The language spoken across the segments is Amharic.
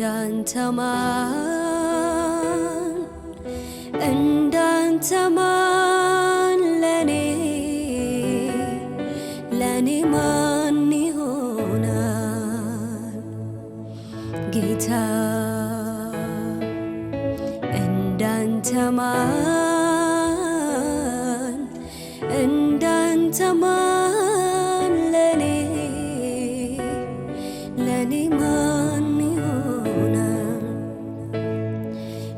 እንዳንተ ማን ለኔ ማን ይሆናል ጌታ እንዳንተ ማን ለኔ ማን ይሆናል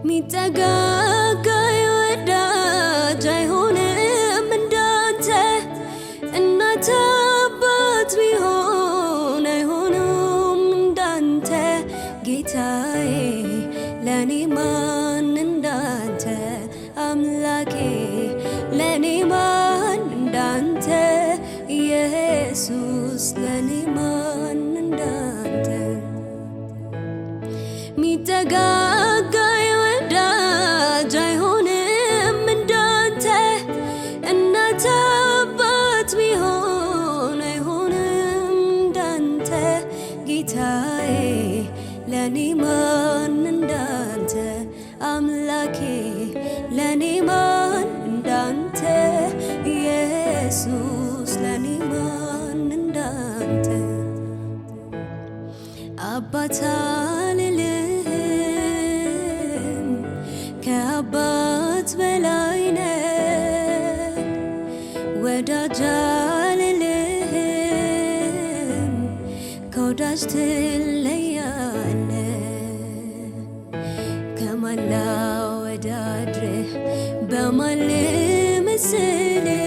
ሚጠጋጋ ወዳጅ አይሆንም እንዳንተ እናት አባት ቢሆን አይሆንም እንዳንተ ጌታዬ ለኔ ማን እንዳንተ አምላኬ ለኔ ማን እንዳንተ ኢየሱስ ለኔ ማን እንዳንተ ሚጠጋጋ ወዳጅ አይሆንም እንዳንተ እናት አባት ቢሆን አይሆንም እንዳንተ ጌታዬ ለኔ ማን እንዳንተ አምላኬ ለኔ ማን እንዳንተ ኢየሱስ ለኔ ማን እንዳንተ አባት አልልህም ከአባት በላይ ነህ ወዳጅ አልልህም ከወዳጅ ትለያለህ ከማን ላወዳድርህ በማን ልመስልህ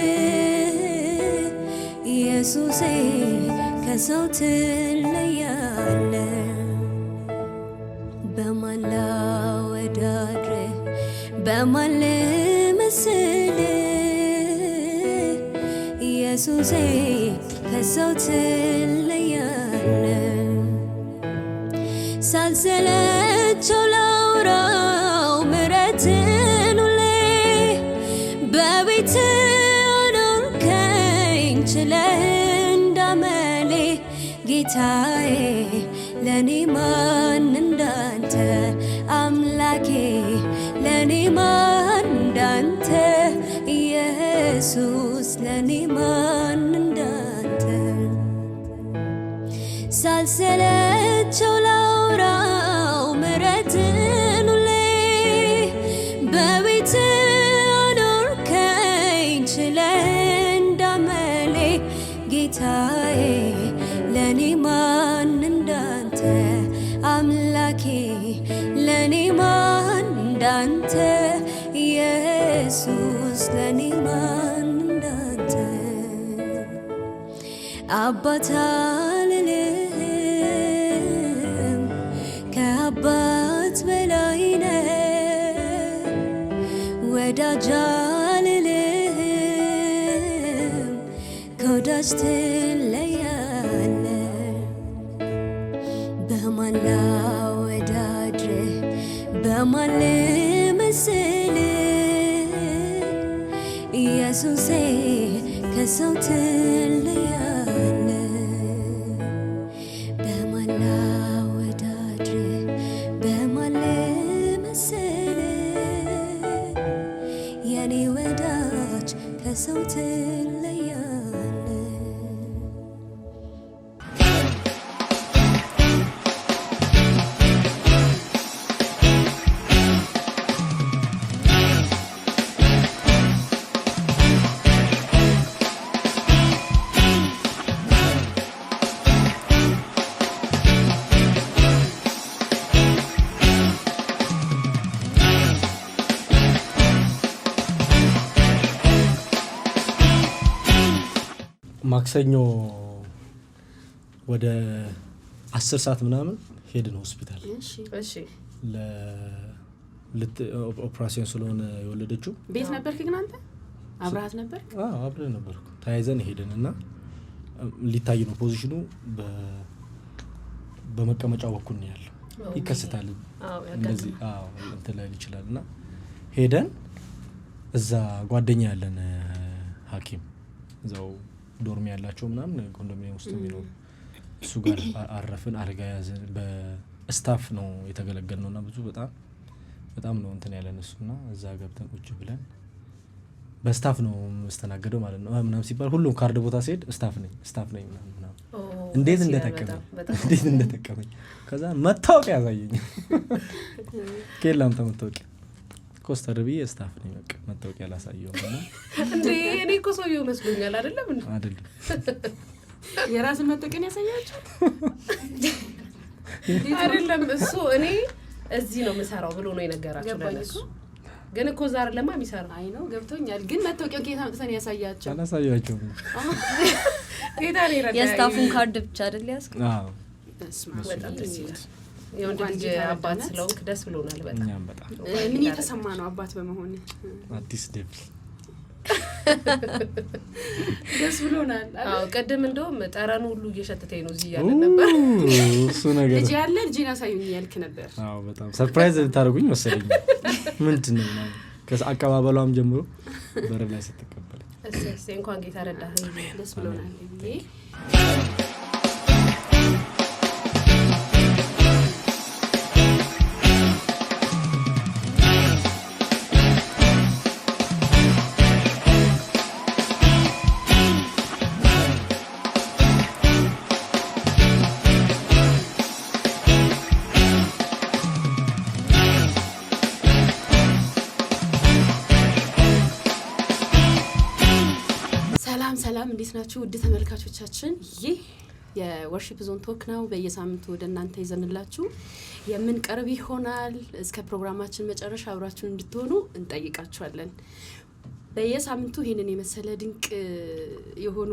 ኢየሱሴ ከሰው ትለያለህ በማን ላወዳድርህ በማን ልመስልህ ኢየሱሴ ከሰው ትለያለህ ሳልሰለቸው ላውራው ምሕረትን ሁሌ በቤት አኖርከኝ ችለህ እንዳመሌ ጌታዬ ለኔ ማን እንዳንተ አምላኬ ለኔ ማን እንዳንተ ኢየሱስ ለኔ ማን እንዳንተ ሳልሰለቸው ላውራው ምሕረትን ሁሌ በቤት አኖርከኝ ችለህ እንዳመሌ ጌታዬ ለኔ ማን እንዳንተ አምላኬ ለኔ ማን እንዳንተ ኢየሱስ ለኔ ማን እንዳንተ አባት አልልህም ከአባት በላይ ነህ ወዳጅ አልልህም ከወዳጅ ትለያለህ በማን ላወዳድርህ በማን ልመስልህ ኢየሱሴ ከሰው ትለያለህ በማን ላወዳድርህ በማን ልመስልህ የኔ ወዳጅ ከሰው ትለያለህ ማክሰኞ ወደ 10 ሰዓት ምናምን ሄድን ሆስፒታል እሺ ኦፕራሲዮን ስለሆነ የወለደችው ቤት ነበርክ ግን አንተ አብራሃት ነበር አብረን ነበርኩ ታይዘን ሄደንና ሊታይ ነው ፖዚሽኑ በመቀመጫው በኩል ነው ያለው ይከሰታል እንደዚህ እንትን ላይ ይችላልና ሄደን እዛ ጓደኛ ያለን ሐኪም እዛው ዶርም ያላቸው ምናምን ኮንዶሚኒየም ውስጥ የሚኖር እሱ ጋር አረፍን አልጋ ያዘን ስታፍ ነው የተገለገልነውና ብዙ በጣም ነው እንትን ያለን እሱና እዛ ገብተን ቁጭ ብለን በስታፍ ነው መስተናገደው ማለት ነው ምናምን ሲባል ሁሉም ካርድ ቦታ ሲሄድ ስታፍ ነኝ ምናምን እንዴት እንደተቀመኝ ከዛ መታወቂያ ያሳየኝ ከላም ተመታወቂያ ኮስተር ብዬ ስታፍ ነኝ በቃ መታወቂያ ላሳየው እንዴ እኔ እኮ ሰውዬው መስሎኛል አይደለም የራስን መታወቂያ ያሳያችሁ አይደለም እሱ እኔ እዚህ ነው መሰራው ብሎ ነው የነገራችሁ ለነሱ ግን እኮ ዛሬ ለማ የሚሰራ አይ ነው ገብቶኛል ግን መታወቂያው ከየት አምጥተን ያሳያችሁ አላሳያችሁ ጌታ ነው ይረዳ የስታፉን ካርድ ብቻ አይደል ያስኩ አዎ በጣም ደስ ይላል የወንድ ልጅ አባት ስለሆንክ ደስ ብሎናል በጣም ምን የተሰማ ነው አባት በመሆን አዲስ ደብል ደስ ብሎናል አዎ ቀደም እንደውም ጠረኑ ሁሉ እየሸተተኝ ነው እዚህ ያለ ነበር እሱ ነገር ልጅ ያለ ልጅና ሳይኝ ያልክ ነበር አዎ በጣም ሰርፕራይዝ ልታደርጉኝ መሰለኝ ምንድነው አቀባበሏም ጀምሮ በር ላይ ስትቀበል እሺ እንኳን ጌታ ረዳህ ደስ ብሎናል ይሄ ሰላም እንዴት ናችሁ ውድ ተመልካቾቻችን ይህ የወርሺፕ ዞን ቶክ ነው በየሳምንቱ ወደ እናንተ ይዘንላችሁ የምንቀርብ ይሆናል እስከ ፕሮግራማችን መጨረሻ አብራችሁን እንድትሆኑ እንጠይቃችኋለን በየሳምንቱ ይሄንን የመሰለ ድንቅ የሆኑ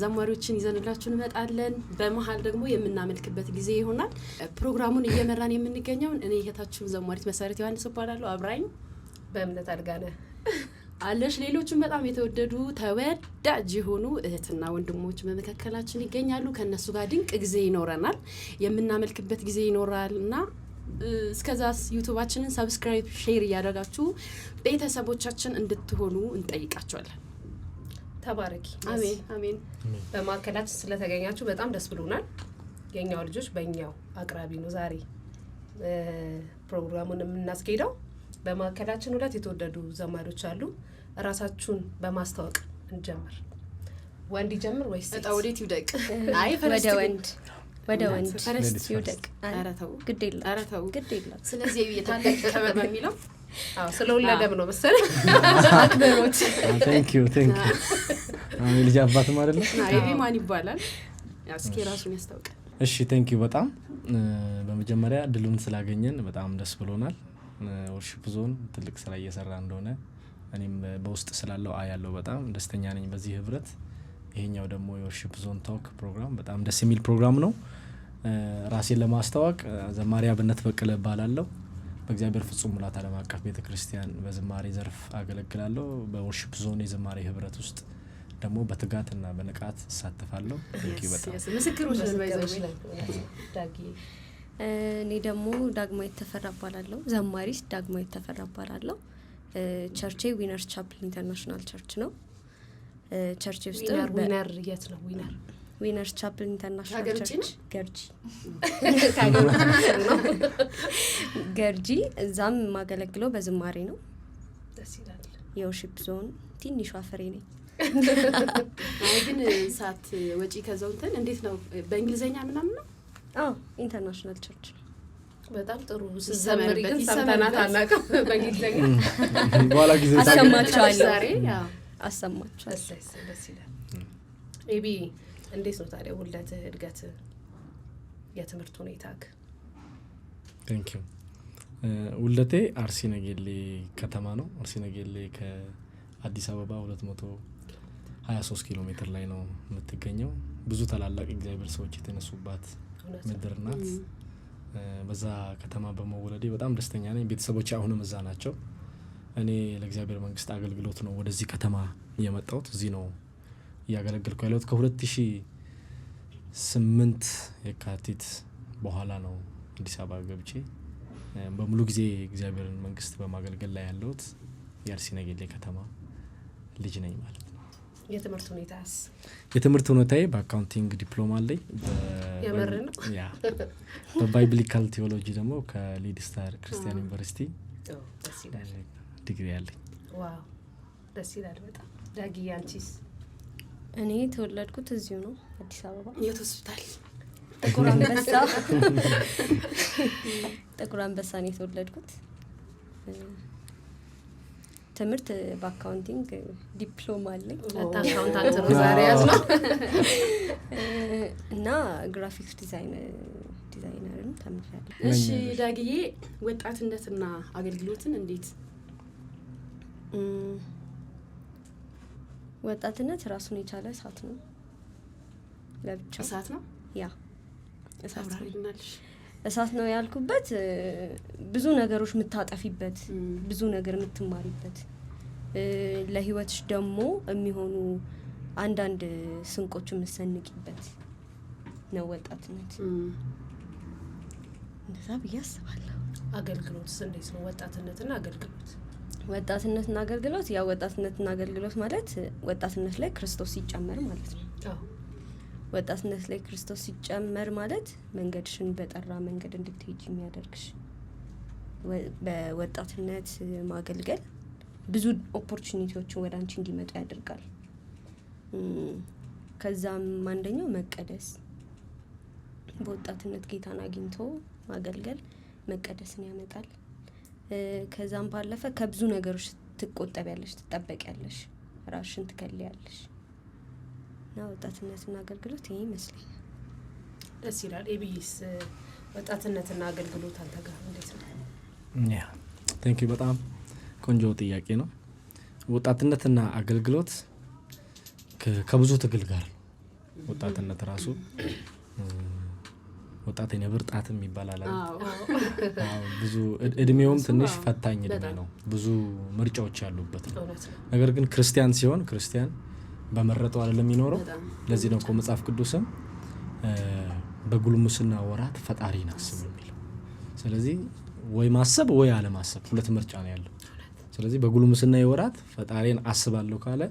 ዘማሪዎችን ይዘንላችሁ እንመጣለን በመሃል ደግሞ የምናመልክበት ጊዜ ይሆናል ፕሮግራሙን እየመራን የምንገኘው እኔ እህታችሁ ዘማሪት መሰረት ዮሐንስ እባላለሁ አብራኝ በእምነት አድጋነ አለሽ ሌሎችም በጣም የተወደዱ ተወዳጅ የሆኑ እህትና ወንድሞች በመካከላችን ይገኛሉ ከነሱ ጋር ድንቅ ጊዜ ይኖረናል የምናመልክበት ጊዜ ይኖራልና እስከዛስ ዩቲዩባችንን ሰብስክራይብ ሼር ያደርጋችሁ ቤተሰቦቻችን እንድትሆኑ እንጠይቃችኋለን ተባረኪ አሜን አሜን በማከላችን ስለተገኛችሁ በጣም ደስ ብሎናል የኛው ልጆች በእኛው አቅራቢ ነው ዛሬ ፕሮግራሙን የምናስኬደው በማከላችን ሁለት የተወደዱ ዘማሪዎች አሉ ራሳችሁን በማስተዋወቅ እንጀምር ወንድ ይጀምር ወይስ እጣ ወዴት ይውደቅ አይ ወደ ወንድ ፈረስት ይውደቅ አራተው ግዴላ ስለዚህ የታለች ከበር በሚለው አዎ ስለወለደም ነው መሰለኝ አክብሮት ታንክ ዩ አሜ ልጅ አባትም አይደለም አይቢ ማን ይባላል እስኪ ራሱን ያስተዋውቅ እሺ ታንክ ዩ በጣም በመጀመሪያ ድሉን ስላገኘን በጣም ደስ ብሎናል ወርሺፕ ዞን ትልቅ ስራ እየሰራ እንደሆነ እኔም በውስጥ ስላለው ያለው በጣም ደስተኛ ነኝ በዚህ ህብረት ይሄኛው ደግሞ የወርሺፕ ዞን ቶክ ፕሮግራም በጣም ደስ የሚል ፕሮግራም ነው ራሴን ለማስተዋወቅ ዘማሪ አብነት በቀለ ባላለው በእግዚአብሔር ፍጹም ሙላት ዓለም አቀፍ ቤተክርስቲያን በዝማሬ ዘርፍ አገለግላለሁ በወርሺፕ ዞን የዝማሬ ህብረት ውስጥ ደግሞ በትጋትና በንቃት ተሳተፋለሁ በጣም ምስክሮች ለማይዘሽ ዳጊ እኔ ደግሞ ዳግማዊት ተፈራ ባላለው ዘማሪስ ዳግማዊት ተፈራ ባላለው ቸርቼ ዊነርስ ቻፕል ኢንተርናሽናል ቸርች ነው ቸርች ውስጥ ዊነር የት ነው ዊነርስ ቻፕል ኢንተርናሽናል ቸርች ገርጂ እዛም ማገለግለው በዝማሬ ነው ደስ ይላል የወርሺፕ ዞን ትንሿ ፍሬ ነኝ አይ ግን ሳት ወጪ ከዛው እንዴት ነው በእንግሊዘኛ ምናምን ነው ኢንተርናሽናል ቸርች በጣም ጥሩ ዘመሪ ግን ሰምተናት አናውቅም በእንግሊዘኛ በኋላ ጊዜ አሰማችኋለሁ ደስ ይላል ኤቢ እንዴት ነው ታዲያ ውልደት እድገት የትምህርት ሁኔታክ ታንክ ዩ ውልደቴ አርሲ ነገሌ ከተማ ነው አርሲ ነገሌ ከአዲስ አበባ 223 ኪሎ ሜትር ላይ ነው የምትገኘው ብዙ ታላላቅ እግዚአብሔር ሰዎች የተነሱባት ምድር ናት በዛ ከተማ በመወለዴ በጣም ደስተኛ ነኝ ቤተሰቦቼ አሁንም እዛ ናቸው እኔ ለእግዚአብሔር መንግስት አገልግሎት ነው ወደዚህ ከተማ የመጣሁት እዚህ ነው ያገለግልኩ ያለሁት ከ2008 የካቲት በኋላ ነው አዲስ አበባ ገብቼ በሙሉ ጊዜ እግዚአብሔርን መንግስት በማገልገል ላይ ያለሁት የአርሲ ነገሌ ከተማ ልጅ ነኝ ማለት ነው የትምህርት ሁኔታስ? የትምህርት ሁኔታዬ በአካውንቲንግ ዲፕሎማ አለኝ። የመረነ ያ በባይብሊካል ቴዎሎጂ ደግሞ ከሊድ ስታር ክርስቲያን ዩኒቨርሲቲ ደስ ይላል ዲግሪ አለኝ። ዋው ደስ ይላል በጣም። ዳጊ አንቺስ? እኔ ተወለድኩት እዚሁ ነው አዲስ አበባ። የት ሆስፒታል? ጥቁር አንበሳ ጥቁር አንበሳ ነው የተወለድኩት። ትምህርት በአካውንቲንግ ዲፕሎማ አለኝ። አካውንታንት ነው ዛሬ ያዝነው እና ግራፊክስ ዲዛይነርን ተምሬያለሁ። እሺ ዳጊዬ ወጣትነትና አገልግሎትን እንዴት? ወጣትነት ራሱን የቻለ እሳት ነው። ለብቻ እሳት ነው። ያ እሳት ነው። አብራሪናልሽ እሳት ነው ያልኩበት ብዙ ነገሮች የምታጠፊበት ብዙ ነገር የምትማሪበት ለህይወትሽ ደግሞ የሚሆኑ አንዳንድ ስንቆች የምትሰንቂበት ነው ወጣትነት። እንደዛ ብዬ አስባለሁ። አገልግሎትስ እንዴት ነው? ወጣትነትና አገልግሎት ወጣትነትና አገልግሎት ያው ወጣትነትና አገልግሎት ማለት ወጣትነት ላይ ክርስቶስ ሲጨመር ማለት ነው። አዎ ወጣትነት ላይ ክርስቶስ ሲጨመር ማለት መንገድሽን በጠራ መንገድ እንድትሄጂ የሚያደርግሽ በወጣትነት ማገልገል ብዙ ኦፖርቹኒቲዎችን ወደ አንቺ እንዲመጡ ያደርጋል። ከዛም አንደኛው መቀደስ በወጣትነት ጌታን አግኝቶ ማገልገል መቀደስን ያመጣል። ከዛም ባለፈ ከብዙ ነገሮች ትቆጠቢያለሽ፣ ትጠበቂያለሽ፣ ራስሽን ትከልያለሽ። እና ወጣትነትና አገልግሎት ይሄ ይመስለኛል። ደስ ይላል። ኤቢስ ወጣትነትና አገልግሎት አንተ ጋር እንዴት ነው? ያ ቴንክ ዩ በጣም ቆንጆ ጥያቄ ነው። ወጣትነትና አገልግሎት ከብዙ ትግል ጋር ወጣትነት ራሱ ወጣት የብርጣትም ይባላል። ብዙ እድሜውም ትንሽ ፈታኝ እድሜ ነው። ብዙ ምርጫዎች ያሉበት ነው። ነገር ግን ክርስቲያን ሲሆን ክርስቲያን በመረጠው አይደለም የሚኖረው። ለዚህ ነው መጽሐፍ ቅዱስም በጉልሙስና ወራት ፈጣሪን አስብ የሚለው። ስለዚህ ወይ ማሰብ ወይ አለማሰብ ሁለት ምርጫ ነው ያለው። ስለዚህ በጉልሙስና ወራት ፈጣሪን አስባለሁ ካለ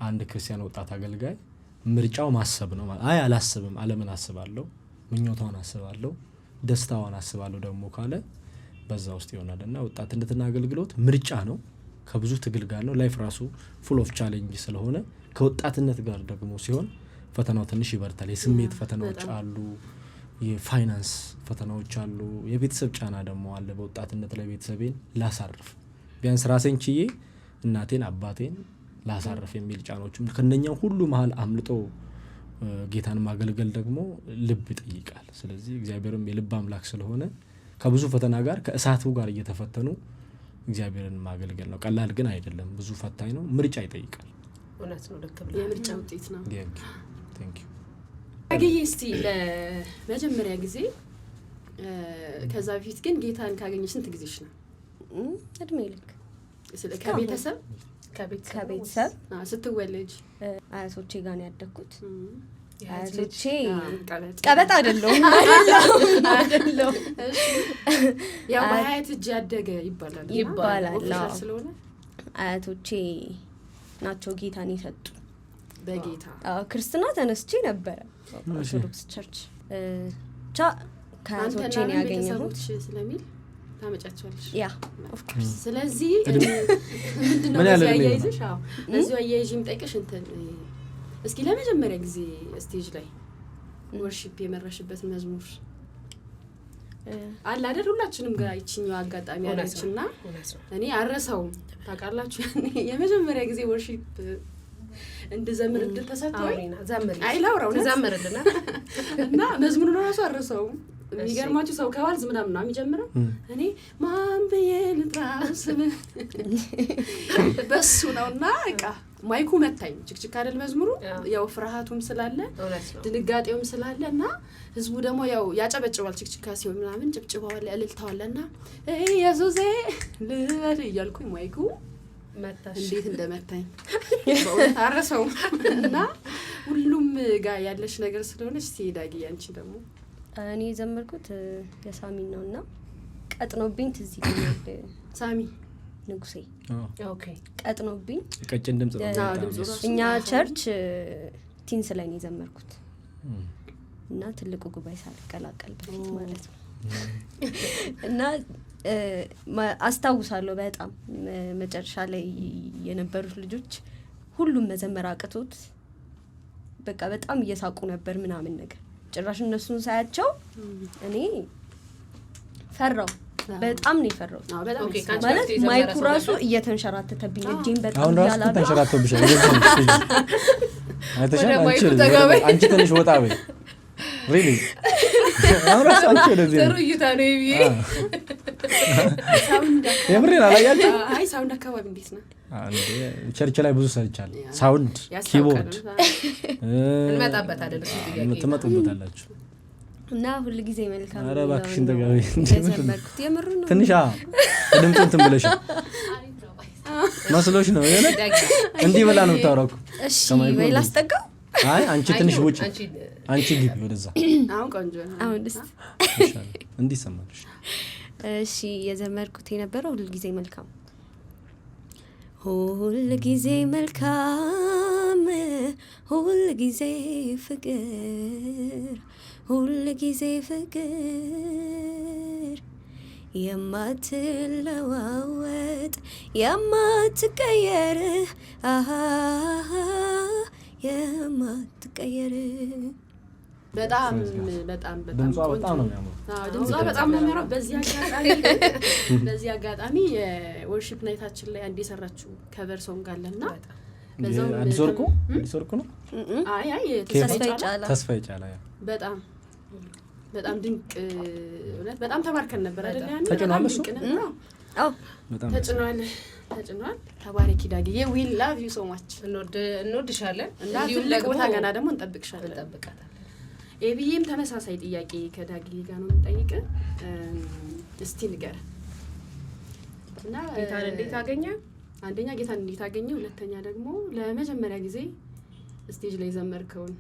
አንድ ክርስቲያን ወጣት አገልጋይ ምርጫው ማሰብ ነው። አይ አላስብም፣ ዓለምን አስባለሁ፣ ምኞቷን አስባለሁ፣ ደስታዋን አስባለሁ ደግሞ ካለ በዛ ውስጥ ይሆናልና ወጣትነትና አገልግሎት ምርጫ ነው። ከብዙ ትግል ጋር ነው። ላይፍ ራሱ ፉል ኦፍ ቻሌንጅ ስለሆነ ከወጣትነት ጋር ደግሞ ሲሆን ፈተናው ትንሽ ይበርታል። የስሜት ፈተናዎች አሉ፣ የፋይናንስ ፈተናዎች አሉ፣ የቤተሰብ ጫና ደግሞ አለ። በወጣትነት ላይ ቤተሰቤን ላሳርፍ ቢያንስ ራሴን ችዬ እናቴን አባቴን ላሳርፍ የሚል ጫናዎችም ከነኛው ሁሉ መሀል አምልጦ ጌታን ማገልገል ደግሞ ልብ ይጠይቃል። ስለዚህ እግዚአብሔርም የልብ አምላክ ስለሆነ ከብዙ ፈተና ጋር ከእሳቱ ጋር እየተፈተኑ እግዚአብሔርን ማገልገል ነው። ቀላል ግን አይደለም፣ ብዙ ፈታኝ ነው፣ ምርጫ ይጠይቃል። እውነት ነው። ልክ ብለህ የምርጫ ውጤት ነው። ቴንክ ዩ አገዬ እስቲ ለመጀመሪያ ጊዜ ከዛ በፊት ግን ጌታን ካገኘሽ ስንት ጊዜሽ ነው? እድሜ ልክ ከቤተሰብ ስትወለጅ አያቶቼ ጋር ነው ያደግኩት። አያቶቼ ቀበጥ አይደለም ያው በአያት እጅ ያደገ ይባላል ስለሆነ አያቶቼ ናቸው ጌታን የሰጡ። በጌታ ክርስትና ተነስቼ ነበረ ኦርቶዶክስ ቸርች ቻ ከአያቶቼ ነው ያገኘሁት ስለሚል ታመጫቸዋለሽ። ያ ኦፍ ኮርስ። ስለዚህ ምንድነው ያያይዝሽ? አዎ ለዚህ ያያይዝም ጠይቀሽ እንትን እስኪ ለመጀመሪያ ጊዜ ስቴጅ ላይ ወርሺፕ የመረሽበት መዝሙር አለ አይደል? ሁላችንም ጋር ይችኛው አጋጣሚ አለችና እኔ አረሳውም። ታውቃላችሁ የመጀመሪያ ጊዜ ወርሺፕ እንደዘምር እድል ተሰጥቶኝ አይላውራው ዘምርልና እና መዝሙሩ ራሱ አረሳውም። የሚገርማችሁ ሰው ከዋልዝ ምናምን ነው የሚጀምረው። እኔ ማን ብዬ ልጥራው ስም በሱ ነውና በቃ ማይኩ መታኝ። ችክችክ አይደል መዝሙሩ፣ ያው ፍርሃቱም ስላለ ድንጋጤውም ስላለና ህዝቡ ደግሞ ያው ያጨበጭባል። ችክችካ ሲሆን ምናምን ጭብጭባው እልልታዋለና ኢየሱሴ ልበል እያልኩኝ ማይኩ መታሽ። እንዴት እንደመታኝ በእውነት አረሰውም። እና ሁሉም ጋር ያለሽ ነገር ስለሆነ እስቲ ዳጊ አንቺ ደግሞ እኔ የዘመርኩት የሳሚ ነውና ቀጥኖብኝ ትዝ ይለኛል። ሳሚ ንጉሴ ኦኬ ቀጥኖብኝ ቀጭን ድምጽ እኛ ቸርች ቲንስ ላይ ነው የዘመርኩት እና ትልቁ ጉባኤ ሳልቀላቀል በፊት ማለት ነው እና አስታውሳለሁ በጣም መጨረሻ ላይ የነበሩት ልጆች ሁሉም መዘመር አቅቶት በቃ በጣም እየሳቁ ነበር ምናምን ነገር ጭራሽ እነሱን ሳያቸው እኔ ፈራው በጣም ነው ፈራው ማለት ማይኩ ራሱ እየተንሸራተተብኝ እጄን በጣም ያላላ ተንሸራተብሻል አንቺ ትንሽ ወጣ በይ really አውራስ አንቺ ወደዚህ ጥሩ እይታ ነው ይሄ ሳውንድ የምሬን አላያችሁ አይ ሳውንድ አካባቢ እንዴት ነው አንዴ ቸርች ላይ ብዙ ሰርቻለሁ ሳውንድ ኪቦርድ እንመጣበት አይደል ትመጡበታላችሁ እና ሁሉ ጊዜ መልካም ኧረ እባክሽን ተጋቢ ዘመርኩት የምሩ ነው ትንሽ ድምጽን ትምብለሽ መስሎሽ ነው የሆነ እንዲህ ብላ ነው የምታወራው እሺ ወይ ላስጠጋው አይ አንቺ ትንሽ ውጪ አንቺ ግቢ ወደዛ አሁን ቆንጆ አሁን ደስ እንዲህ ሰማሽ እሺ የዘመርኩት የነበረው ሁሉ ጊዜ መልካም ሁሉ ጊዜ መልካም ሁሉ ጊዜ ፍቅር ሁሉ ጊዜ ፍቅር የማትለዋወጥ የማትቀየር የማትቀየር በጣም በጣም በጣም ቆንጆ ነው የሚያምረው ድምጿ በጣም ነው የሚያምረው በዚህ አጋጣሚ የወርሺፕ ናይታችን ላይ አንዴ ሰራችሁ ከቨር ሶንግ አለና በዛው አዲስወርቁ ነው አይ ተስፋ ይጫላ በጣም ድንቅ እውነት በጣም ተባርከን ነበር አይደል ያን ተጭኗል እሱ አዎ በጣም ተጭኗል ተባረኪ ዳጊዬ we love you so much እንወድሻለን እንዲሁ ለቆታ ገና ደግሞ እንጠብቅሻለን ኤቢም ተመሳሳይ ጥያቄ ከዳጊ ጋር ነው የምጠይቅ እስቲ ንገር እና ጌታን እንዴት አገኘ አንደኛ ጌታን እንዴት አገኘ ሁለተኛ ደግሞ ለመጀመሪያ ጊዜ ስቴጅ ላይ ዘመርከውን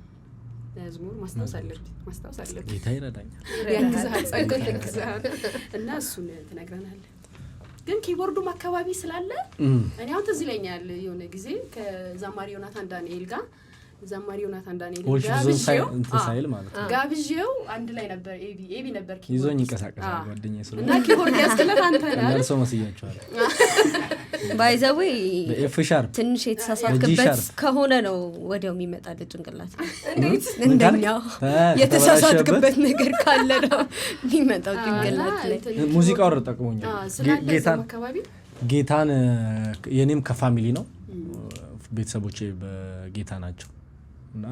ለዝሙር ማስታወስ አለብኝ ጌታ ይረዳኛል ያግዛል እና እሱን ትነግረናለህ ግን ኪቦርዱም አካባቢ ስላለ እኔ አሁን ትዝ ይለኛል የሆነ ጊዜ ከዛማሪ ዮናታን ዳንኤል ጋር ሳይል ማለት ነው ጋብዤው አንድ ላይ ነበር ኤቢ ነበር ኪቦርድ ይዞኝ ይንቀሳቀሳል ጓደኛዬ ስለሆነ እና ኪቦርድ ያስከለፍ አንተ ነህ እነሱ መስያቸዋል ባይ ዘ ዌይ በኤፍ ሻርፕ ትንሽ የተሳሳተበት ከሆነ ነው ወዲያው የሚመጣል ጭንቅላት እንዴት እንደኛው የተሳሳተበት ነገር ካለ ነው የሚመጣው ጭንቅላት ላይ ሙዚቃው ተጠቅሞኛል ጌታን የኔም ከፋሚሊ ነው ቤተሰቦቼ በጌታ ናቸው እና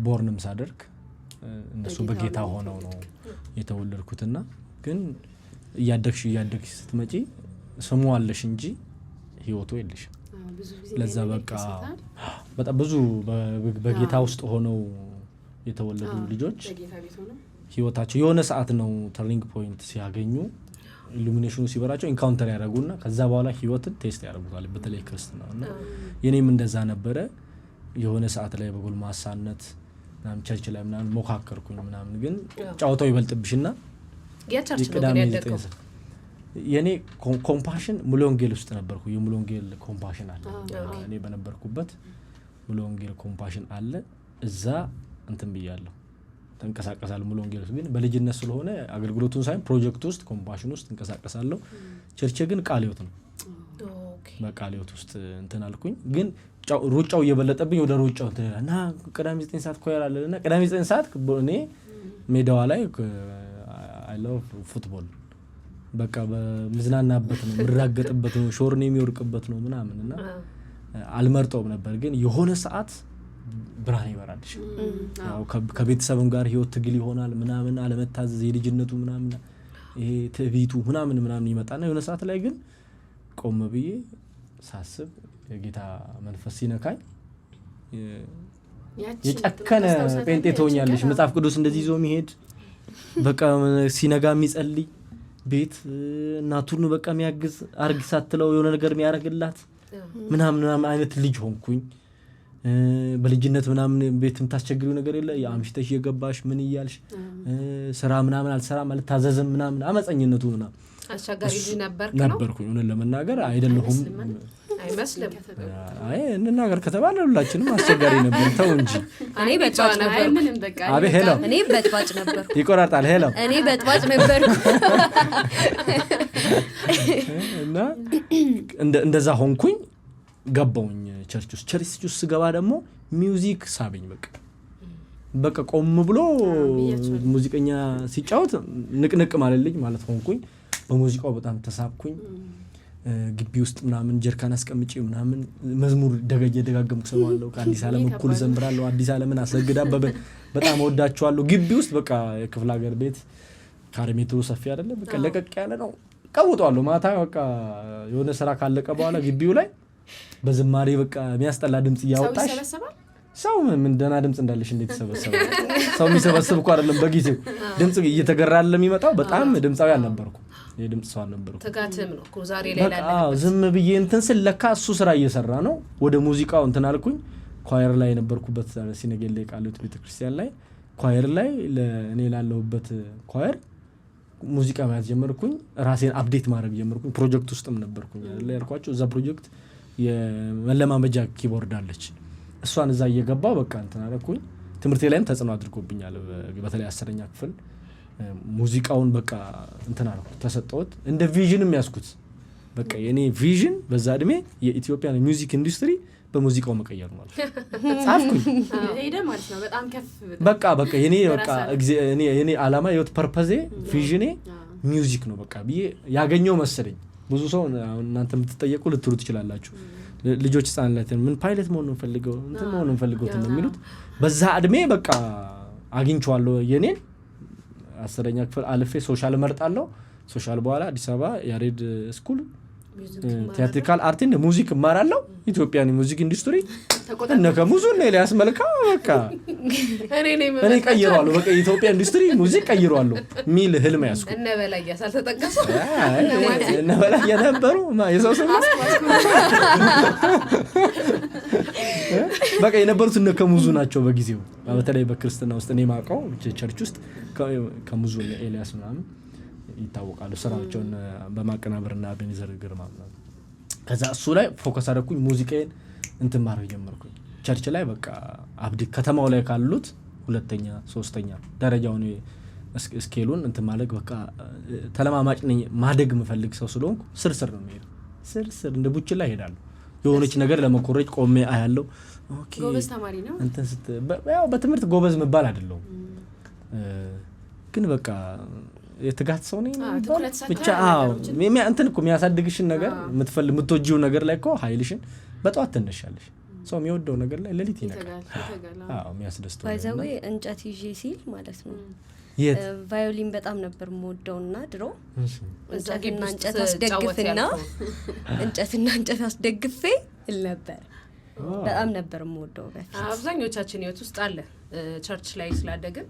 ቦርንም ሳደርክ እነሱ በጌታ ሆነው ነው የተወለድኩትና ግን እያደግሽ ስትመጪ ስሙ አለሽ እንጂ ህይወቱ የለሽ ለዛ በቃ በጣም ብዙ በጌታ ውስጥ ሆነው የተወለዱ ልጆች ህይወታቸው የሆነ ሰዓት ነው ተርኒንግ ፖይንት ሲያገኙ ኢሉሚኔሽኑ ሲበራቸው ኢንካውንተር ያደርጉና ከዛ በኋላ ህይወትን ቴስት ያደርጉታል በተለይ ክርስትናውና የኔም እንደዛ ነበረ የሆነ ሰዓት ላይ በጎልማሳነት ምናምን ቸርች ላይ ምናምን ሞካከርኩኝ ምናምን ግን ጫውታው ይበልጥብሽና የቸርች ነው ያደረገው የኔ ኮምፓሽን ሙሉወንጌል ውስጥ ነበርኩ የሙሉወንጌል ኮምፓሽን አለ እኔ በነበርኩበት ሙሉወንጌል ኮምፓሽን አለ እዛ እንትን ብያለሁ ተንቀሳቀሳል ሙሉወንጌል ውስጥ ግን በልጅነት ስለሆነ አገልግሎቱን ሳይሆን ፕሮጀክት ውስጥ ኮምፓሽን ውስጥ እንቀሳቀሳለሁ ቸርች ግን ቃልዮት ነው በቃልዮት ውስጥ እንትን አልኩኝ ግን ሩጫው እየበለጠብኝ ወደ ሩጫው እንትና ቅዳሜ 9 ሰዓት ኮያል አለና ቅዳሜ 9 ሰዓት እኔ ሜዳዋ ላይ አይ ላቭ ፉትቦል በቃ በመዝናናበት ነው ምራገጥበት ነው ሾርኔ የሚወርቅበት ነው ምናምንና አልመርጠውም ነበር ግን የሆነ ሰዓት ብርሃን ይበራልሽ ያው ከቤተሰብም ጋር ህይወት ትግል ይሆናል ምናምን አለመታዘዝ የልጅነቱ ምናምን ይሄ ትዕቢቱ ምናምን ይመጣና የሆነ ሰዓት ላይ ግን ቆም ብዬ ሳስብ የጌታ መንፈስ ሲነካኝ የጨከነ ጴንጤ ተወኛለሽ መጽሐፍ ቅዱስ እንደዚህ ይዞ የሚሄድ በቃ ሲነጋ የሚጸልይ ቤት እናቱን በቃ የሚያግዝ አርግ ሳትለው የሆነ ነገር የሚያረግላት ምናምን አይነት ልጅ ሆንኩኝ በልጅነት ምናምን ቤትም ታስቸግሪው ነገር የለ ያምሽተሽ የገባሽ ምን ይያልሽ ስራ ምናምን አልሰራ ማለት ታዘዘም ምናምን አመፀኝነቱ ምናምን አስቸጋሪ ልጅ ነበርኩኝ እውነት ለመናገር አይደለሁም አይመስልም አይ እንናገር ከተባለ ሁላችንም አስቸጋሪ ነበር ተው እንጂ እኔ በጥባጭ ነበር አቤ ሄሎ እኔ በጥባጭ ነበር ይቆራጣል ሄሎ እኔ በጥባጭ ነበርኩ እና እንደዛ ሆንኩኝ ገባውኝ ቸርች ውስጥ ስገባ ደግሞ ሚውዚክ ሳበኝ በቃ ቆም ብሎ ሙዚቀኛ ሲጫወት ንቅንቅ ማለልኝ ማለት ሆንኩኝ በሙዚቃው በጣም ተሳብኩኝ ግቢ ውስጥ ምናምን ጀርካን አስቀምጬ ምናምን መዝሙር ደጋገምኩ ሰማለሁ ከአዲስ ዓለም እኩል ዘምራለሁ አዲስ ዓለምን አሰግድ አበበ በጣም ወዳቸዋለሁ ግቢ ውስጥ በቃ የክፍለ ሀገር ቤት ካርሜትሩ ሰፊ አይደለ በቃ ለቀቅ ያለ ነው ቀውጧለሁ ማታ በቃ የሆነ ስራ ካለቀ በኋላ ግቢው ላይ በዝማሬ በቃ የሚያስጠላ ድምጽ ያወጣሽ ሰው ምን ደና ድምጽ እንዳለሽ እንዴት ተሰበሰበ ሰው የሚሰበስብ እኮ አይደለም በጊዜው ድምጽ እየተገራለ የሚመጣው በጣም ድምጻዊ አልነበርኩ የድምጽ ሰው አልነበርኩ ተጋተም ነው እኮ ዛሬ ላይ አዎ ዝም ብዬ እንትን ስለካ እሱ ስራ እየሰራ ነው ወደ ሙዚቃው እንትን አልኩኝ ኳየር ላይ ነበርኩበት ሲነገሌ ቃሉት ቤተክርስቲያን ላይ ኳየር ላይ ለኔ ላለሁበት ኳየር ሙዚቃ ማያዝ ጀመርኩኝ ራሴን አፕዴት ማድረግ ጀመርኩኝ ፕሮጀክት ውስጥም ነበርኩኝ አይደል ያልኳችሁ እዛ ፕሮጀክት የመለማመጃ ኪቦርድ አለች እሷን እዛ እየገባው በቃ እንትን አለኩኝ ትምርቴ ላይም ተጽዕኖ አድርጎብኛል በተለይ 10ኛ ክፍል ሙዚቃውን በቃ እንትን አልኩ ተሰጠውት እንደ ቪዥንም ያስኩት በቃ የኔ ቪዥን በዛ እድሜ የኢትዮጵያን ሚውዚክ ኢንዱስትሪ በሙዚቃው መቀየር ማለት ጻፍኩኝ ሄደ ማለት ነው በጣም ከፍ በቃ የኔ አላማ የወት ፐርፐዜ ቪዥኔ ሚውዚክ ነው በቃ ብዬ ያገኘው መሰለኝ ብዙ ሰው እናንተ የምትጠየቁ ልትሩ ትችላላችሁ ልጆች ጻንላትን ምን ፓይለት መሆን ነው ፈልገው እንትን መሆን ነው ፈልገው የሚሉት በዛ እድሜ በቃ አግኝቻለሁ የኔን 10ኛ ክፍል አልፌ ሶሻል መርጣለሁ ሶሻል በኋላ አዲስ አበባ ያሬድ ስኩል ቲያትሪካል አርት እንደ ሙዚክ ማራለው ኢትዮጵያን ሙዚክ ኢንዱስትሪ ተቆጣነከ ሙዙን ነው ሊያስመልካ በቃ እኔ ቀይሯለሁ በቃ ኢትዮጵያ ኢንዱስትሪ ሙዚክ ቀይሯለሁ ሚል ህልም ያስኩ እነ በላያ ሳልተጠቀሱ እነ በላያ ነበሩ የሰው ስም በቃ የነበሩት እነ ከሙዙ ናቸው በጊዜው በተለይ በክርስትና ውስጥ እኔ ማቀው ቸርች ውስጥ ከሙዙ ኤልያስ ምናምን ይታወቃሉ ስራዎችን በማቀናበርና በኒዘር ግርማ ከዛ እሱ ላይ ፎከስ አደረኩኝ ሙዚቃዬን እንትን ማድረግ ጀመርኩኝ ቸርች ላይ በቃ አብዲ ከተማው ላይ ካሉት ሁለተኛ ሶስተኛ ደረጃውን ስኬሉን እንትን ማለት በቃ ተለማማጭ ነኝ ማደግ መፈልግ ሰው ስለሆንኩ ስርስር ነው የሚሄደው ስርስር እንደ ቡችላ ይሄዳሉ የሆነች ነገር ለመኮረጅ ቆሜ አያለው ኦኬ ጎበዝ ተማሪ ነው እንትን ያው በትምህርት ጎበዝ መባል አይደለም ግን በቃ የትጋት ሰው ነኝ ብቻ እንትን እኮ የሚያሳድግሽን ነገር የምትወጂው ነገር ላይ እኮ ኃይልሽን በጧት ትነሻለሽ ሰው የሚወደው ነገር ላይ ለሊት ይነቃል የሚያስደስተው ባይዘው እንጨት ይዤ ሲል ማለት ነው ቫዮሊን በጣም ነበር የምወደውና ድሮ እንጨትና እንጨት አስደግፍና እንጨት አስደግፌ ነበር በጣም ነበር የምወደው በፊት አብዛኞቻችን ህይወት ውስጥ አለ ቸርች ላይ ስላደግን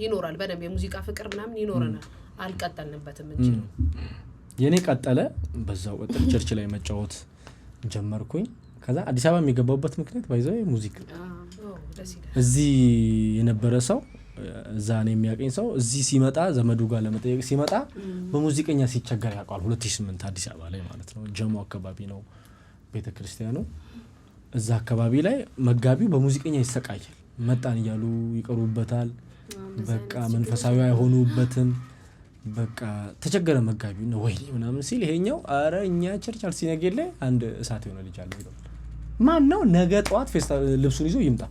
ይኖራል በደንብ የሙዚቃ ፍቅር ምናምን ይኖርናል አልቀጠልንበትም እንጂ የኔ ቀጠለ በዛው ቀጠል ቸርች ላይ መጫወት ጀመርኩኝ ከዛ አዲስ አበባ የሚገባውበት ምክንያት ባይዘው ሙዚቃ እዚህ የነበረ ሰው ዛኔ የሚያቀኝ ሰው እዚህ ሲመጣ ዘመዱ ጋር ለመጠየቅ ሲመጣ በሙዚቀኛ ሲቸገር ያውቃል 2008 አዲስ አበባ ላይ ማለት ነው ጀሞ አካባቢ ነው ቤተክርስቲያኑ እዛ አካባቢ ላይ መጋቢው በሙዚቀኛ ይሰቃያል መጣን ይያሉ ይቀሩበታል በቃ መንፈሳዊ አይሆኑበትም በቃ ተቸገረ መጋቢው ነው ወይ ምናምን ሲል ይሄኛው አረ እኛ ቸርች አልሲነገለ አንድ እሳት የሆነ ልጅ አለ ይላል ማን ነው ነገ ጧት ፌስታ ልብሱን ይዞ ይምጣ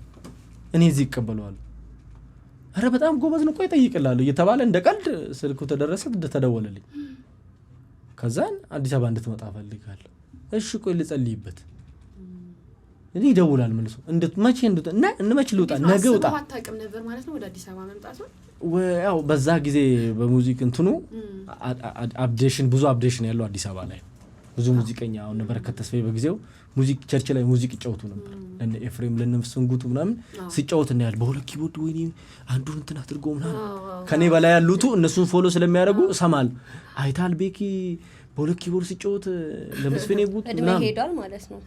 እኔ እዚህ ይቀበለዋል አረ በጣም ጎበዝ ነው ቆይ ጠይቅላለሁ እየተባለ እንደቀልድ ስልኩ ተደረሰ ተደወለልኝ ከዛን አዲስ አበባ እንድትመጣ ፈልጋለሁ እሺ ቆይ ልጸልይበት እኔ ይደውላል መልሶ መቼ መቼ ልውጣ ነገ ውጣ አታውቅም ነበር ማለት ነው ወደ አዲስ አበባ መምጣቱ ያው በዛ ጊዜ በሙዚክ እንትኑ ብዙ አፕዴሽን ያለው አዲስ አበባ ላይ ብዙ ሙዚቀኛ አሁን በረከት ተስፋዬ በጊዜው ሙዚክ ቸርች ላይ ሙዚክ ይጫወቱ ነበር ለነ ኤፍሬም ለነፍስንጉቱ ምናምን ሲጫወት እናያል በሁለት ኪቦርድ ወይኔ አንዱን እንትን አድርጎ ምናምን ከኔ በላይ ያሉት እነሱን ፎሎ ስለሚያደርጉ ሰማል አይታል ቤኪ በሁለት ኪቦርድ ሲጫወት ለመስፈን ይቡት እድሜ ሄዷል ማለት ነው።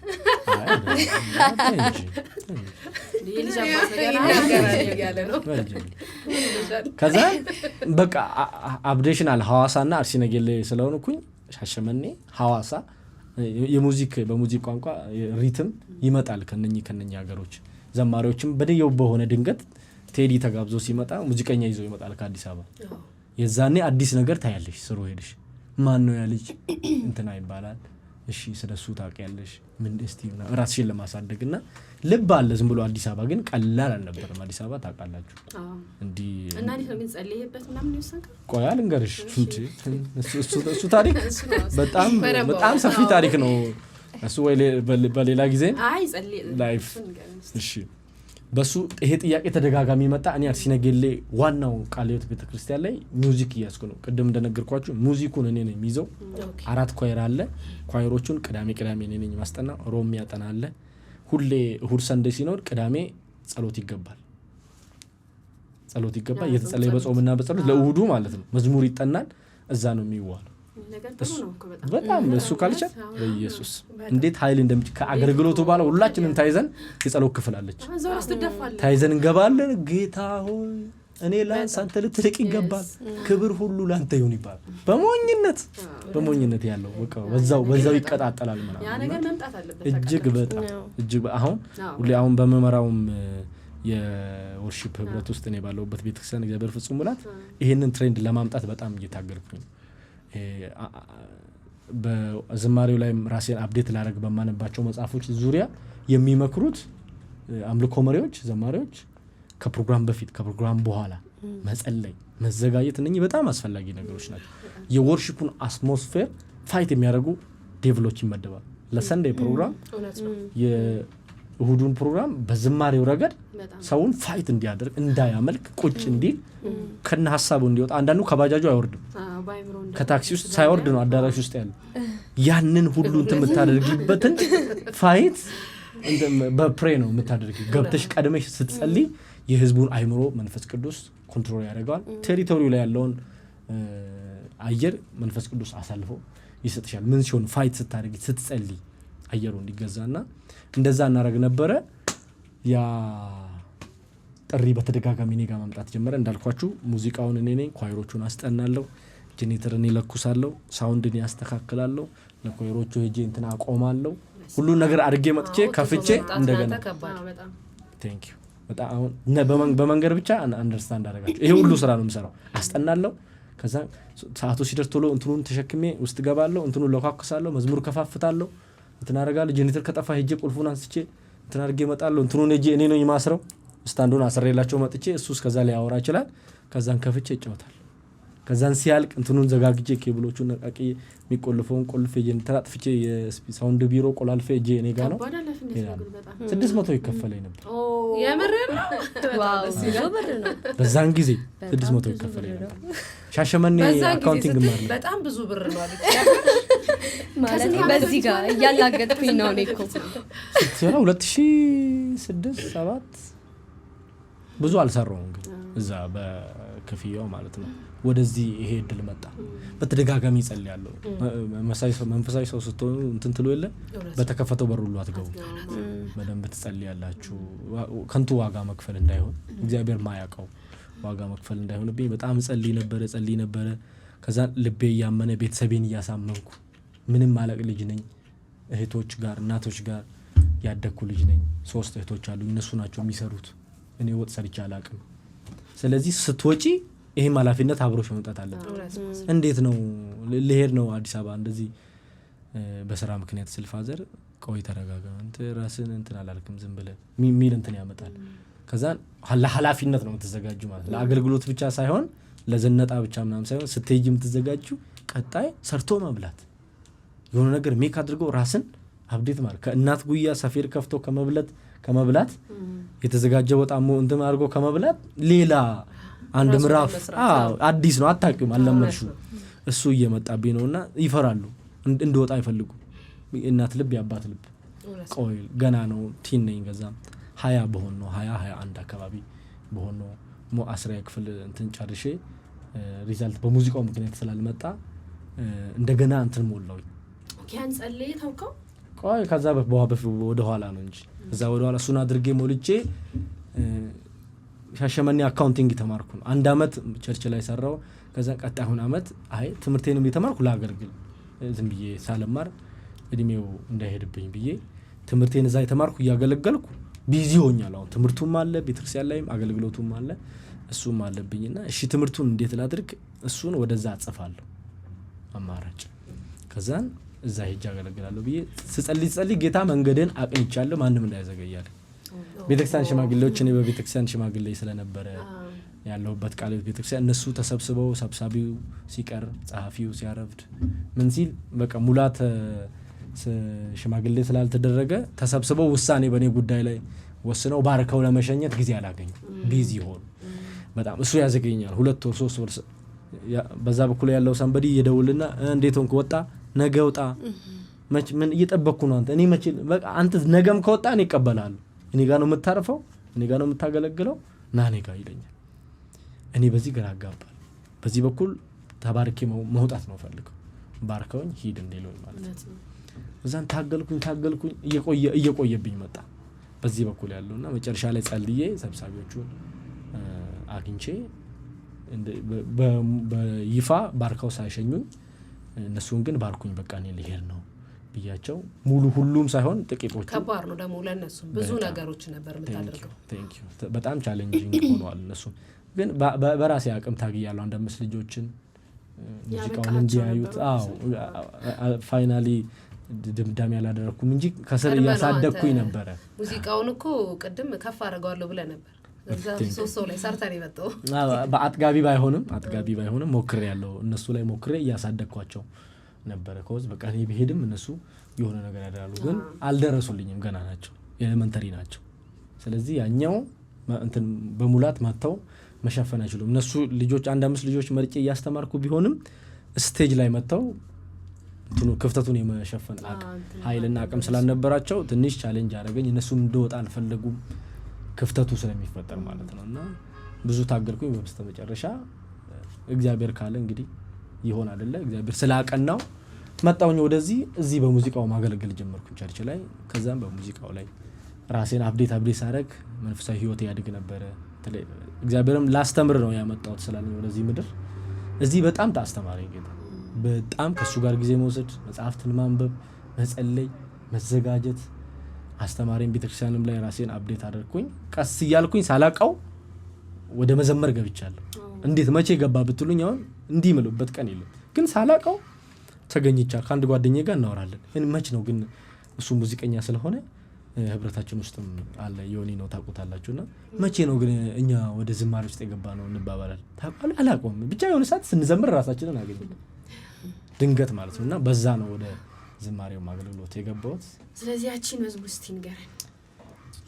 ከዛ በቃ አፕዴሽናል ሐዋሳና አርሲ ነገሌ ስለሆንኩኝ ሻሸመኔ ሐዋሳ የሙዚክ በሙዚክ ቋንቋ ሪትም ይመጣል ከነኚህ ሀገሮች ዘማሪዎችም በደየው በሆነ ድንገት ቴዲ ተጋብዞ ሲመጣ ሙዚቀኛ ይዞ ይመጣል ከአዲስ አበባ። የዛኔ አዲስ ነገር ታያለሽ። ስሩ ሄድሽ ማን ነው ያ ልጅ እንትና ይባላል። እሺ ስለሱ ታውቂያለሽ ምን እስቲና ራስሽን ለማሳደግና ልብ አለ። ዝም ብሎ አዲስ አበባ ግን ቀላል አልነበረም። አዲስ አበባ ታውቃላችሁ እንዲ እና እኔ ነው ጸልይበት ምናምን ይወሰንከ ቆያል እንገርሽ እንጂ እሱ ታሪክ በጣም ሰፊ ታሪክ ነው። እሱ ወይ በሌላ ጊዜ አይ ጸልይ ላይፍ እሺ በሱ ይሄ ጥያቄ ተደጋጋሚ መጣ። እኔ አርሲ ነገሌ ዋናው ቃልዮት ቤተክርስቲያን ላይ ሚውዚክ እያስኩ ነው። ቅድም እንደነገርኳችሁ ሙዚኩን እኔ ነኝ የሚይዘው። 4 ኳየር አለ። ኳየሮቹን ቅዳሜ እኔ ነኝ ማስጠና። ሮም ያጠና አለ። ሁሌ እሁድ ሰንደይ ሲኖር ቅዳሜ ጸሎት ይገባል። የተጸለየ በጾምና በጸሎት ለእሁዱ ማለት ነው። መዝሙር ይጠናል። እዛ ነው የሚዋለው። በጣም እሱ ካልቸር በኢየሱስ እንዴት ኃይል እንደምት ከአገልግሎቱ በኋላ ሁላችንም ታይዘን የጸሎት ክፍል አለች። ታይዘን እንገባለን። ጌታ ሆይ እኔ ላንተ አንተ ልትልቅ ይገባል፣ ክብር ሁሉ ላንተ ይሁን ይባላል። በሞኝነት ያለው በቃ በዛው ይቀጣጣላል ማለት ያ ነገር መምጣት አለበት። እጅግ አሁን በመመራውም የወርሺፕ ህብረት ውስጥ ነው ባለውበት ቤተክርስቲያን እግዚአብሔር ፍጹም ሙላት ይሄንን ትሬንድ ለማምጣት በጣም እየታገልኩኝ በዝማሬው ላይ ራሴን አፕዴት ላደርግ በማነባቸው መጽሐፎች ዙሪያ የሚመክሩት አምልኮ መሪዎች ዘማሪዎች ከፕሮግራም በፊት ከፕሮግራም በኋላ መጸለይ መዘጋጀት እነኚህ በጣም አስፈላጊ ነገሮች ናቸው። የወርሺፑን አትሞስፌር ፋይት የሚያደርጉ ዴቭሎች ይመደባል። ለሰንዴይ ፕሮግራም የእሁዱን ፕሮግራም በዝማሬው ረገድ ሰውን ፋይት እንዲያደርግ እንዳያመልክ ቁጭ እንዲል ከነ ሐሳቡ እንዲወጣ አንዳንዱ ከባጃጁ አይወርድም ከታክሲ ውስጥ ሳይወርድ ነው አዳራሽ ውስጥ ያለው ያንን ሁሉ የምታደርጊበትን ፋይት በፕሬ ነው የምታደርጊው። ገብተሽ ቀድመሽ ስትጸልይ የህዝቡን አይምሮ መንፈስ ቅዱስ ኮንትሮል ያደርጋል። ቴሪቶሪው ላይ ያለውን አየር መንፈስ ቅዱስ አሳልፎ ይሰጥሻል። ምን ሲሆን ፋይት ስታደርጊ ስትጸልይ አየሩ እንዲገዛና እንደዛ እናደርግ ነበረ። ያ ጥሪ በተደጋጋሚ እኔ ጋር መምጣት ጀመረ። እንዳልኳችሁ ሙዚቃውን እኔ ነኝ፣ ኳይሮቹን አስጠናለሁ፣ ጄኔሬተርን ይለኩሳለሁ፣ ሳውንድን ያስተካክላለሁ፣ ለኳይሮቹ ሄጄ እንትና አቆማለሁ። ሁሉ ነገር አድርጌ መጥቼ ከፍቼ እንደገና ቴንክ ዩ በጣም አሁን በመንገድ ብቻ አንደርስታንድ አደረጋችሁ። ይሄ ሁሉ ስራ ነው የምሰራው። አስጠናለሁ። ከዛ ሰዓቱ ሲደርስ ቶሎ እንትኑን ተሸክሜ ውስጥ ገባለሁ። እንትኑን ለካክሳለሁ፣ መዝሙር ከፋፍታለሁ፣ እንትና አደርጋለሁ። ጄኔሬተር ከጠፋ ሄጄ ቁልፉን አንስቼ እንትና አድርጌ እመጣለሁ። እንትኑን ሄጄ እኔ ነው የማስረው። ስታንዱን አስሬላቸው መጥቼ እሱስ ከዛ ላይ ያወራ ይችላል። ከዛን ከፍቼ እጫወታለሁ። ከዛን ሲያልቅ እንትኑን ዘጋግጄ ኬብሎቹን ነቃቂ የሚቆልፈውን ቆልፌ ጄኔሬተር አጥፍቼ የሳውንድ ቢሮ ቆላልፌ እጄ እኔ ጋር ነው 600 ይከፈለኝ ነበር። የምር ነው ዋው ዞበር ነው። በዛን ጊዜ 600 ይከፈለኝ ነበር። ሻሸመኔ አካውንቲንግ ማለት በጣም ብዙ ብር ነው አለች ማለት በዚህ ጋር እያላገጥኩኝ ነው እኔ እኮ 2006 7 ብዙ አልሰራውም ግን እዛ በክፍያው ማለት ነው። ወደዚህ ይሄ እድል መጣ። በተደጋጋሚ ጸልያለሁ። መንፈሳዊ ሰው ስትሆኑ እንትን ትሉ የለ በተከፈተው በር ሁሉ አትገቡ። በደንብ ትጸልያላችሁ። ከንቱ ዋጋ መክፈል እንዳይሆን እግዚአብሔር ማያውቀው ዋጋ መክፈል እንዳይሆንብኝ በጣም ጸልይ ነበረ። ከዛ ልቤ ያመነ ቤተሰቤን እያሳመንኩ ምንም ማለቅ ልጅ ነኝ። እህቶች ጋር እናቶች ጋር ያደኩ ልጅ ነኝ። 3 እህቶች አሉ። እነሱ ናቸው የሚሰሩት። እኔ ወጥ ሰርቼ አላቅም። ስለዚህ ስትወጪ ይሄም ኃላፊነት አብሮሽ መምጣት አለበት። እንዴት ነው ልሄድ ነው አዲስ አበባ እንደዚህ በስራ ምክንያት ስልፋዘር ቆይ ተረጋጋ አንተ ራስን እንትን አላልክም ዝም ብለህ ሚል እንትን ያመጣል። ከዛ ለኃላፊነት ነው የምትዘጋጁ ማለት ነው። ለአገልግሎት ብቻ ሳይሆን ለዘነጣ ብቻ ምናምን ሳይሆን ስትሄጂ የምትዘጋጁ ቀጣይ ሰርቶ መብላት የሆነ ነገር ሜክ አድርጎ ራስን አፕዴት ማለት ከእናት ጉያ ሰፌር ከፍቶ ከመብላት የተዘጋጀ በጣም እንትን አድርጎ ከመብላት ሌላ አንድ ምዕራፍ አዲስ ነው አታውቂውም አለመርሹ እሱ እየመጣብኝ ነውና ይፈራሉ። እንደወጣ አይፈልጉም። እናት ልብ ያባት ልብ ቆይ ገና ነው ቲን ነኝ ገዛም 20 በሆን ነው 21 አካባቢ በሆን ነው 10 ክፍል እንትን ጨርሼ ሪዛልት በሙዚቃው ምክንያት ስላልመጣ እንደገና እንትን ሞላው ኦኬ አንጸልይ ታውቀው ቆይ ከዛ ወደ ኋላ ነው እንጂ እዛ ወደ ኋላ እሱን አድርጌ ሞልቼ ሻሸመኔ አካውንቲንግ ተማርኩ ነው 1 አመት ቸርች ላይ ሰራው ከዛ ቀጣዩን አመት አይ ትምርቴንም የተማርኩ ላገርግል ዝም ብዬ ሳለማር እድሜው እንዳይሄድብኝ ብዬ ትምርቴን እዛ የተማርኩ ያገለገልኩ ቢዚ ሆኛለሁ አሁን ትምርቱም አለ ቤተክርስቲያን ላይም አገልግሎቱም አለ እሱም አለብኝና እሺ ትምርቱን እንዴት ላድርግ እሱን ወደዛ አጽፋለሁ አማራጭ ከዛን እዛ ሄጄ አገለግላለሁ ብዬ ስጸልይ ጌታ መንገደን አቅንቻለሁ ማንንም እንዳይዘገያል ቤተክርስቲያን ሽማግሌዎች እኔ በቤተክርስቲያን ሽማግሌ ስለነበረ ያለውበት ቃል ቤተክርስቲያን እነሱ ተሰብስበው ሰብሳቢው ሲቀር ጸሐፊው ሲያረፍድ ምን ሲል በቃ ሙላት ሽማግሌ ስላልተደረገ ተሰብስበው ውሳኔ በኔ ጉዳይ ላይ ወስነው ባርከው ለመሸኘት ጊዜ አላገኙ ቢዚ ሆኑ በጣም እሱ ያዘገኛል 2 ወር 3 ወር በዛ በኩል ያለው ሰንበዲ እየደውልና እንዴት ሆንኩ ወጣ ነገ ወጣ ምን እየጠበቅኩ ነው እኔ መቼ በቃ አንተ ነገም ከወጣ እኔ እቀበላለሁ እኔ ጋር ነው የምታርፈው እኔ ጋር ነው የምታገለግለው ና እኔ ጋር ይለኛል እኔ በዚህ ግራ አጋባል በዚህ በኩል ተባርኬ መውጣት ነው ፈልገው ባርከውኝ ሂድ እንደሌለው ማለት ነው እዛን ታገልኩኝ እየቆየብኝ መጣ በዚህ በኩል ያለውና መጨረሻ ላይ ጸልዬ ሰብሳቢዎቹን አግኝቼ በይፋ ባርከው ሳይሸኙኝ እነሱን ግን ባርኩኝ በቃ እኔ ልሄድ ነው ብያቸው ሙሉ ሁሉም ሳይሆን ጥቂቶቹ ከባድ ነው ደግሞ ለነሱ ብዙ ነገሮች ነበር የምታደርገው ቴንክ ዩ በጣም ቻሌንጂንግ ሆኗል እነሱ ግን በራሴ አቅም ታግያለሁ አንድ 5 ልጆችን ሙዚቃውን እንዲያዩት ፋይናሊ ድምዳሜ ያላደረኩም እንጂ ከስር ያሳደግኩኝ ነበር ሙዚቃውን እኮ ቅድም ከፍ አድርገዋለሁ ብለ ነበር እዛ ሶሶ ላይ ሰርተን ይመጣው በአጥጋቢ ባይሆንም ሞክሬ ያለው እነሱ ላይ ሞክሬ ያሳደግኳቸው ነበር ኮዝ በቃ እኔ ብሄድም እነሱ የሆነ ነገር ያደርጋሉ ግን አልደረሱልኝም ገና ናቸው ኤሌመንተሪ ናቸው ስለዚህ ያኛው እንትን በሙላት ማጣው መሸፈን አይችሉም እነሱ ልጆች 1-5 ልጆች መርጬ ያስተማርኩ ቢሆንም ስቴጅ ላይ መጣው እንትኑ ክፍተቱን የመሸፈን ኃይልና አቅም ስላልነበራቸው ትንሽ ቻሌንጅ አደረገኝ እነሱም እንደወጣ አልፈለጉም ክፍተቱ ስለሚፈጠር ማለት ነውና ብዙ ታገልኩኝ በስተመጨረሻ እግዚአብሔር ካለ እንግዲህ ይሆን አይደለ እግዚአብሔር ስላቀናው መጣውኝ ወደዚህ እዚህ በሙዚቃው ማገለግል ጀመርኩ ቸርች ላይ ከዛም በሙዚቃው ላይ ራሴን አፕዴት ሳደርግ መንፈሳዊ ህይወት ያድግ ነበር እግዚአብሔርም ላስተምር ነው ያመጣው ስላለኝ ወደዚህ ምድር እዚህ በጣም ታስተማረኝ ጌታ በጣም ከሱ ጋር ጊዜ መውሰድ መጽሐፍትን ማንበብ መጸለይ መዘጋጀት አስተማሪን ቤተክርስቲያንም ላይ ራሴን አፕዴት አደረኩኝ ቀስ ይያልኩኝ ሳላቀው ወደ መዘመር ገብቻለሁ እንዴት መቼ ገባ ብትሉኝ አሁን እንዲህ ምሉበት ቀን የለም ግን ሳላቀው ተገኝቻ ከአንድ ጓደኛዬ ጋር እናወራለን መቼ ነው ግን እሱ ሙዚቀኛ ስለሆነ ህብረታችን ውስጥም አለ ዮኒ ነው ታውቁታላችሁና መቼ ነው ግን እኛ ወደ ዝማሬ ውስጥ የገባ ነው እንባባላለን ታውቃለህ አላውቀውም ብቻ የሆነ ሰዓት ስንዘምር ራሳችንን አገኘን ድንገት ማለት ነውና በዛ ነው ወደ ዝማሬው አገልግሎት የገባሁት ስለዚህ ያቺን መዝሙር እስቲ ንገረን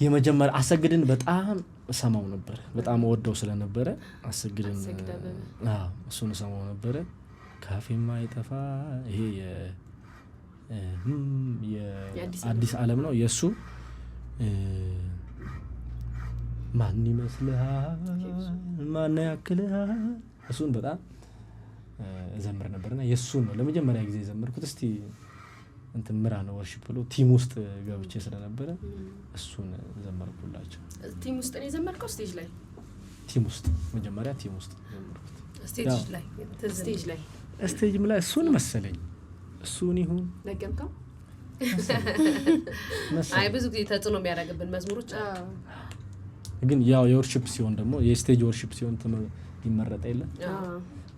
የመጀመሪያ አሰግድን በጣም ሰማው ነበር በጣም ወደው ስለነበረ አሰግድን እሱን ሰማው ነበር ካፌማ ይጠፋ ይሄ የአዲስ ዓለም ነው የሱ ማን ይመስልሃል ማን ያክልሃል እሱን በጣም ዘምር ነበርና የሱን ነው ለመጀመሪያ ጊዜ ዘመርኩት እስቲ እንትን ምራ ነው ወርሺፕ ብሎ ቲም ውስጥ ገብቼ ስለነበረ እሱን ዘመርኩላቸው ቲም ውስጥ ነው የዘመርከው ቲም ውስጥ መጀመሪያ ቲም ውስጥ ዘመርኩት ስቴጅ ላይ እሱን መሰለኝ እሱን ይሁን ነገምከው አይ ብዙ ጊዜ ተጽዕኖ የሚያደርግብን መዝሙሮች ግን ያው የወርሺፕ ሲሆን ደግሞ የስቴጅ ወርሺፕ ሲሆን ይመረጣ የለ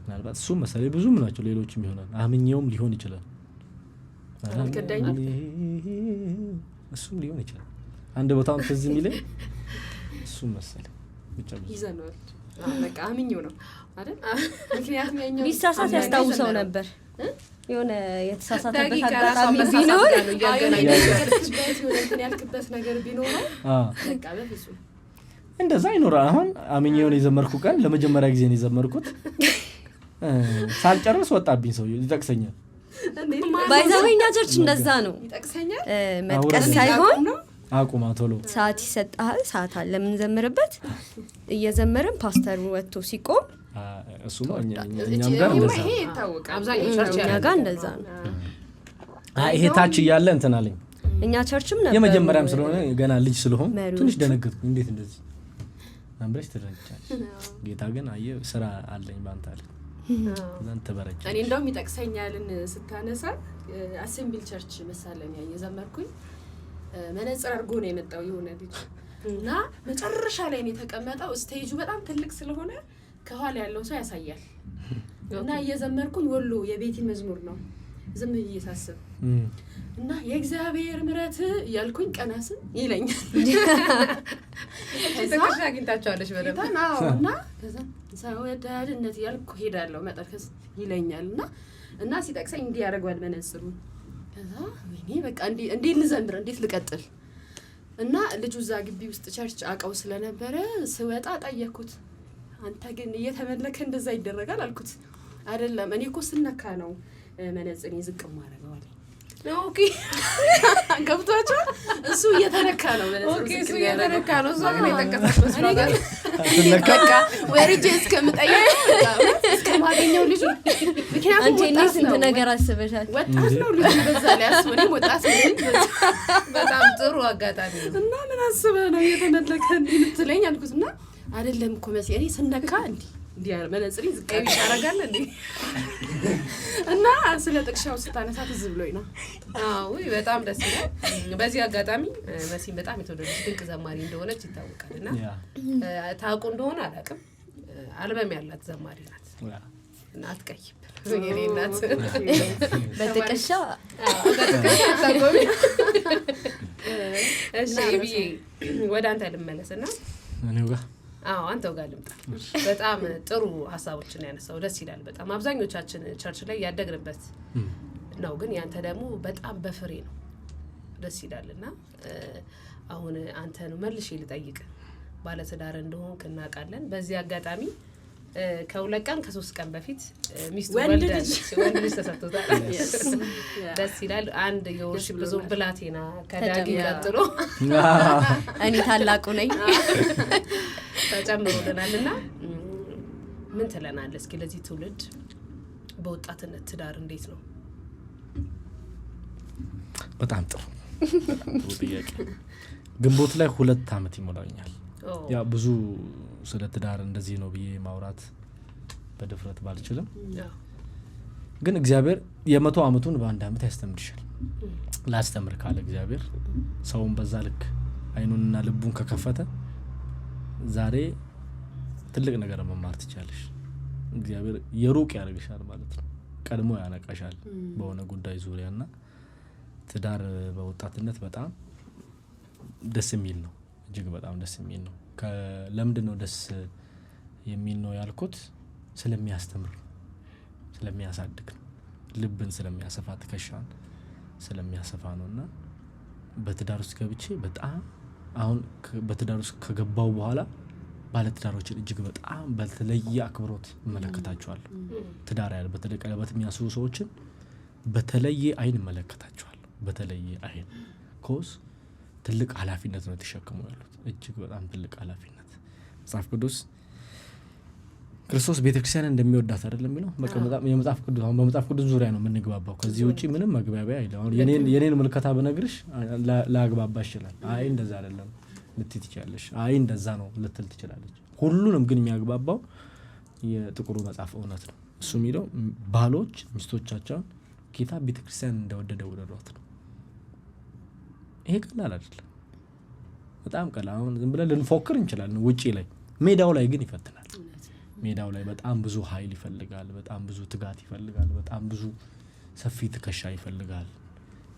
ምናልባት እሱ መሰለኝ ብዙም ናቸው ሌሎችም ይሆናል አምኜውም ሊሆን ይችላል እሱም ሊሆን ይችላል አንድ ቦታውን ትዝ የሚለኝ እሱ መሰለኝ ብቻ ይዘናል በቃ አምኜው ነው አይደል ምክንያቱም ያኛው ሊሳሳት ያስታውሰው ነበር የሆነ የተሳሳተበት አጋጣሚ ቢኖር ያልክበት ነገር ቢኖር በቃ በፍጹ እንደዛ ይኖራል አሁን አምኜው ነው የዘመርኩ ቀን ለመጀመሪያ ጊዜ ነው የዘመርኩት ሳልጨርስ ወጣብኝ ሰው ይጠቅሰኛል ባይዛውኛ ቸርች እንደዛ ነው ይጠቅሰኛል መጥቀስ ሳይሆን አቁማ ቶሎ ሰዓት ይሰጣል ሰዓት አለ ምን ዘምርበት እየዘመረን ፓስተሩ ወጥቶ ሲቆም እሱ ነው እኛም ጋር እንደዛ ይሄ ይታወቃል። አብዛኛው ቸርች እኛ ጋር እንደዛ ነው። ይሄ ታች እያለ እንትን አለኝ። እኛ ቸርችም ነበር የመጀመሪያም ስለሆነ ገና ልጅ ስለሆን ትንሽ ደነገጥኩ። እንዴት እንደዚህ አንብረሽ ትደረጃለሽ? ጌታ ግን አየ ስራ አለኝ ባንተ አለ ዘንድ ተበረጀ። እኔ እንደውም ይጠቅሰኛልን ስታነሳ አሴምብል ቸርች መሳለኝ እየዘመርኩኝ መነጽር አድርጎ ነው የመጣው የሆነ ልጅ እና መጨረሻ ላይ ነው የተቀመጠው። ስቴጁ በጣም ትልቅ ስለሆነ ከኋላ ያለው ሰው ያሳያል እና እየዘመርኩኝ ወሎ የቤቲ መዝሙር ነው ዝም እየሳስብ እና የእግዚአብሔር ምሕረት ያልኩኝ ቀናስ ይለኛል። ተከሻ አግኝታቸዋለሽ በደንብ እና ከዛ ሰወዳድነት ያልኩ ሄዳለሁ መጠርከስ ይለኛል እና ሲጠቅሰኝ እንዲህ ያደርጋል መነጽሩ። ከዛ ወይኔ በቃ እንዴት ልዘምር እንዴት ልቀጥል እና ልጁ እዛ ግቢ ውስጥ ቸርች አቀው ስለነበረ ስወጣ ጠየኩት። አንተ ግን እየተመለከ እንደዛ ይደረጋል አልኩት። አይደለም እኔ እኮ ስነካ ነው መነጽሬን ዝቅ ማረገው አለ። ኦኬ ገብቷቸው እሱ እየተነካ ነው መነጽሩ ኦኬ እሱ እየተነካ ነው እሱ ግን የተንቀሳቀሰ ነገር በቃ ወርጄ እስከምጠይቀው እስከማገኘው ልጅ ምክንያቱም አንቺ እንዴት ስንት ነገር አስበሻል። ወጣት ነው ልጅ በዛ ላይ አስበኝ ወጣት ነው በጣም ጥሩ አጋጣሚ ነው። እና ምን አስበህ ነው እየተመለከ እንድትለኝ አልኩትና አይደለም እኮ መሲ እኔ ስነካ እንዲህ መነጽሬን ዝቅ ያደርጋል እንዴ እና ስለ ጥቅሻው ስታነሳ ትዝ ብሎኝ ነው። አዎ በጣም ደስ ይላል። በዚህ አጋጣሚ መሲም በጣም የተወደደች ድንቅ ዘማሪ እንደሆነች ይታወቃልና ታውቁ እንደሆነ አላውቅም አልበም ያላት ዘማሪ ናት እና አትቀይም የኔ ናት በጥቅሻ ታቆሚ። እሺ ብዬ ወደ አንተ ልመለስና እኔው ጋር አንተው ጋር ልምጣ። በጣም ጥሩ ሀሳቦችን ያነሳው ደስ ይላል። በጣም አብዛኞቻችን ቸርች ላይ ያደግንበት ነው፣ ግን ያንተ ደግሞ በጣም በፍሬ ነው ደስ ይላልና አሁን አንተ ነው መልሼ ልጠይቅ። ባለትዳር እንደሆንክ እናውቃለን። በዚህ አጋጣሚ ከ2 ቀን ከ3 ቀን በፊት ሚስቱ ወንድ ልጅ ተሰጥቶታል። ደስ ይላል። አንድ የወርሺፕ ዞን ብላቴና ከዳጊ ቀጥሎ እኔ ታላቁ ነኝ ተጨምሮልናልና ምን ትለናለህ እስኪ ለዚህ ትውልድ በወጣትነት ትዳር እንዴት ነው? በጣም ጥሩ ጥያቄ። ግንቦት ላይ 2 አመት ይሞላኛል። ያ ብዙ ስለ ትዳር እንደዚህ ነው ብዬ ማውራት በድፍረት ባልችልም ግን እግዚአብሔር የ100 አመቱን በአንድ አመት ያስተምርሻል። ላስተምር ካለ እግዚአብሔር ሰውን በዛ ልክ አይኑንና ልቡን ከከፈተ ዛሬ ትልቅ ነገር መማር ትችላለሽ። እግዚአብሔር የሩቅ ያደርግሻል ማለት ነው። ቀድሞ ያነቃሻል በሆነ ጉዳይ ዙሪያና ትዳር በወጣትነት በጣም ደስ የሚል ነው። እጅግ በጣም ደስ የሚል ነው። ለምንድን ነው ደስ የሚል ነው ያልኩት? ስለሚያስተምር ስለሚያሳድግ ነው። ልብን ስለሚያሰፋ ትከሻን ስለሚያሰፋ ነውና በትዳር ውስጥ ገብቼ በጣም አሁን በትዳር ውስጥ ከገባው በኋላ ባለትዳሮችን እጅግ በጣም በተለየ አክብሮት መለከታቸዋለሁ። ትዳር ያለ በተለይ ቀለበት የሚያስቡ ሰዎችን በተለየ አይን መለከታቸዋለሁ። በተለየ አይን ኮስ ትልቅ ኃላፊነት ነው ተሸክሞ ያሉት። እጅግ በጣም ትልቅ ኃላፊነት። መጽሐፍ ቅዱስ ክርስቶስ ቤተክርስቲያን እንደሚወዳት አይደለም የሚለው? በቃ የመጽሐፍ ቅዱስ አሁን በመጽሐፍ ቅዱስ ዙሪያ ነው የምንግባባው። ከዚህ ውጪ ምንም መግባቢያ አይደለም። አሁን የኔን መልከታ በነግርሽ ላግባባ ይችላል። አይ እንደዛ አይደለም ልትይ ትችላለሽ። አይ እንደዛ ነው ልትል ትችላለች። ሁሉንም ግን የሚያግባባው የጥቁሩ መጽሐፍ እውነት ነው። እሱ የሚለው ባሎች ሚስቶቻቸውን ጌታ ቤተክርስቲያን እንደወደደ ውደዷት ነው። ይሄ ቀላል አይደለም። በጣም ቀላል። አሁን ዝም ብለን ልንፎክር እንችላለን ውጪ ላይ፣ ሜዳው ላይ ግን ይፈትናል። ሜዳው ላይ በጣም ብዙ ኃይል ይፈልጋል። በጣም ብዙ ትጋት ይፈልጋል። በጣም ብዙ ሰፊ ትከሻ ይፈልጋል።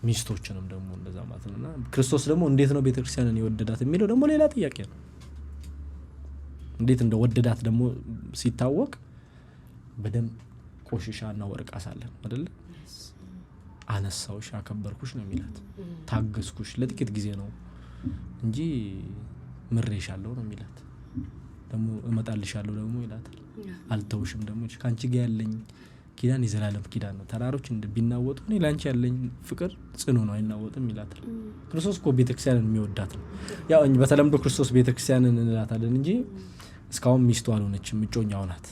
ሚስቶችንም ደግሞ እንደዛ ማለት ነውና ክርስቶስ ደግሞ እንዴት ነው ቤተክርስቲያንን የወደዳት የሚለው ደግሞ ሌላ ጥያቄ ነው። እንዴት እንደወደዳት ደግሞ ሲታወቅ በደም ቆሽሻና ወርቃ ሳለን አይደል? አነሳውሽ አከበርኩሽ ነው የሚላት። ታገስኩሽ ለጥቂት ጊዜ ነው እንጂ ምሬሻለሁ ነው የሚላት። ደግሞ እመጣልሻለሁ ደግሞ ይላታል። አልተውሽም ደግሞ ካንቺ ጋር ያለኝ ኪዳን የዘላለም ኪዳን ነው። ተራሮች ቢናወጡ እኔ ላንቺ ያለኝ ፍቅር ጽኑ ነው አይናወጥም ይላታል። ክርስቶስ እኮ ቤተክርስቲያንን የሚወዳት ነው። ያው በተለምዶ ክርስቶስ ቤተክርስቲያንን እንላታለን እንጂ እስካሁን ሚስቱ አልሆነችም፣ እጮኛው ናት።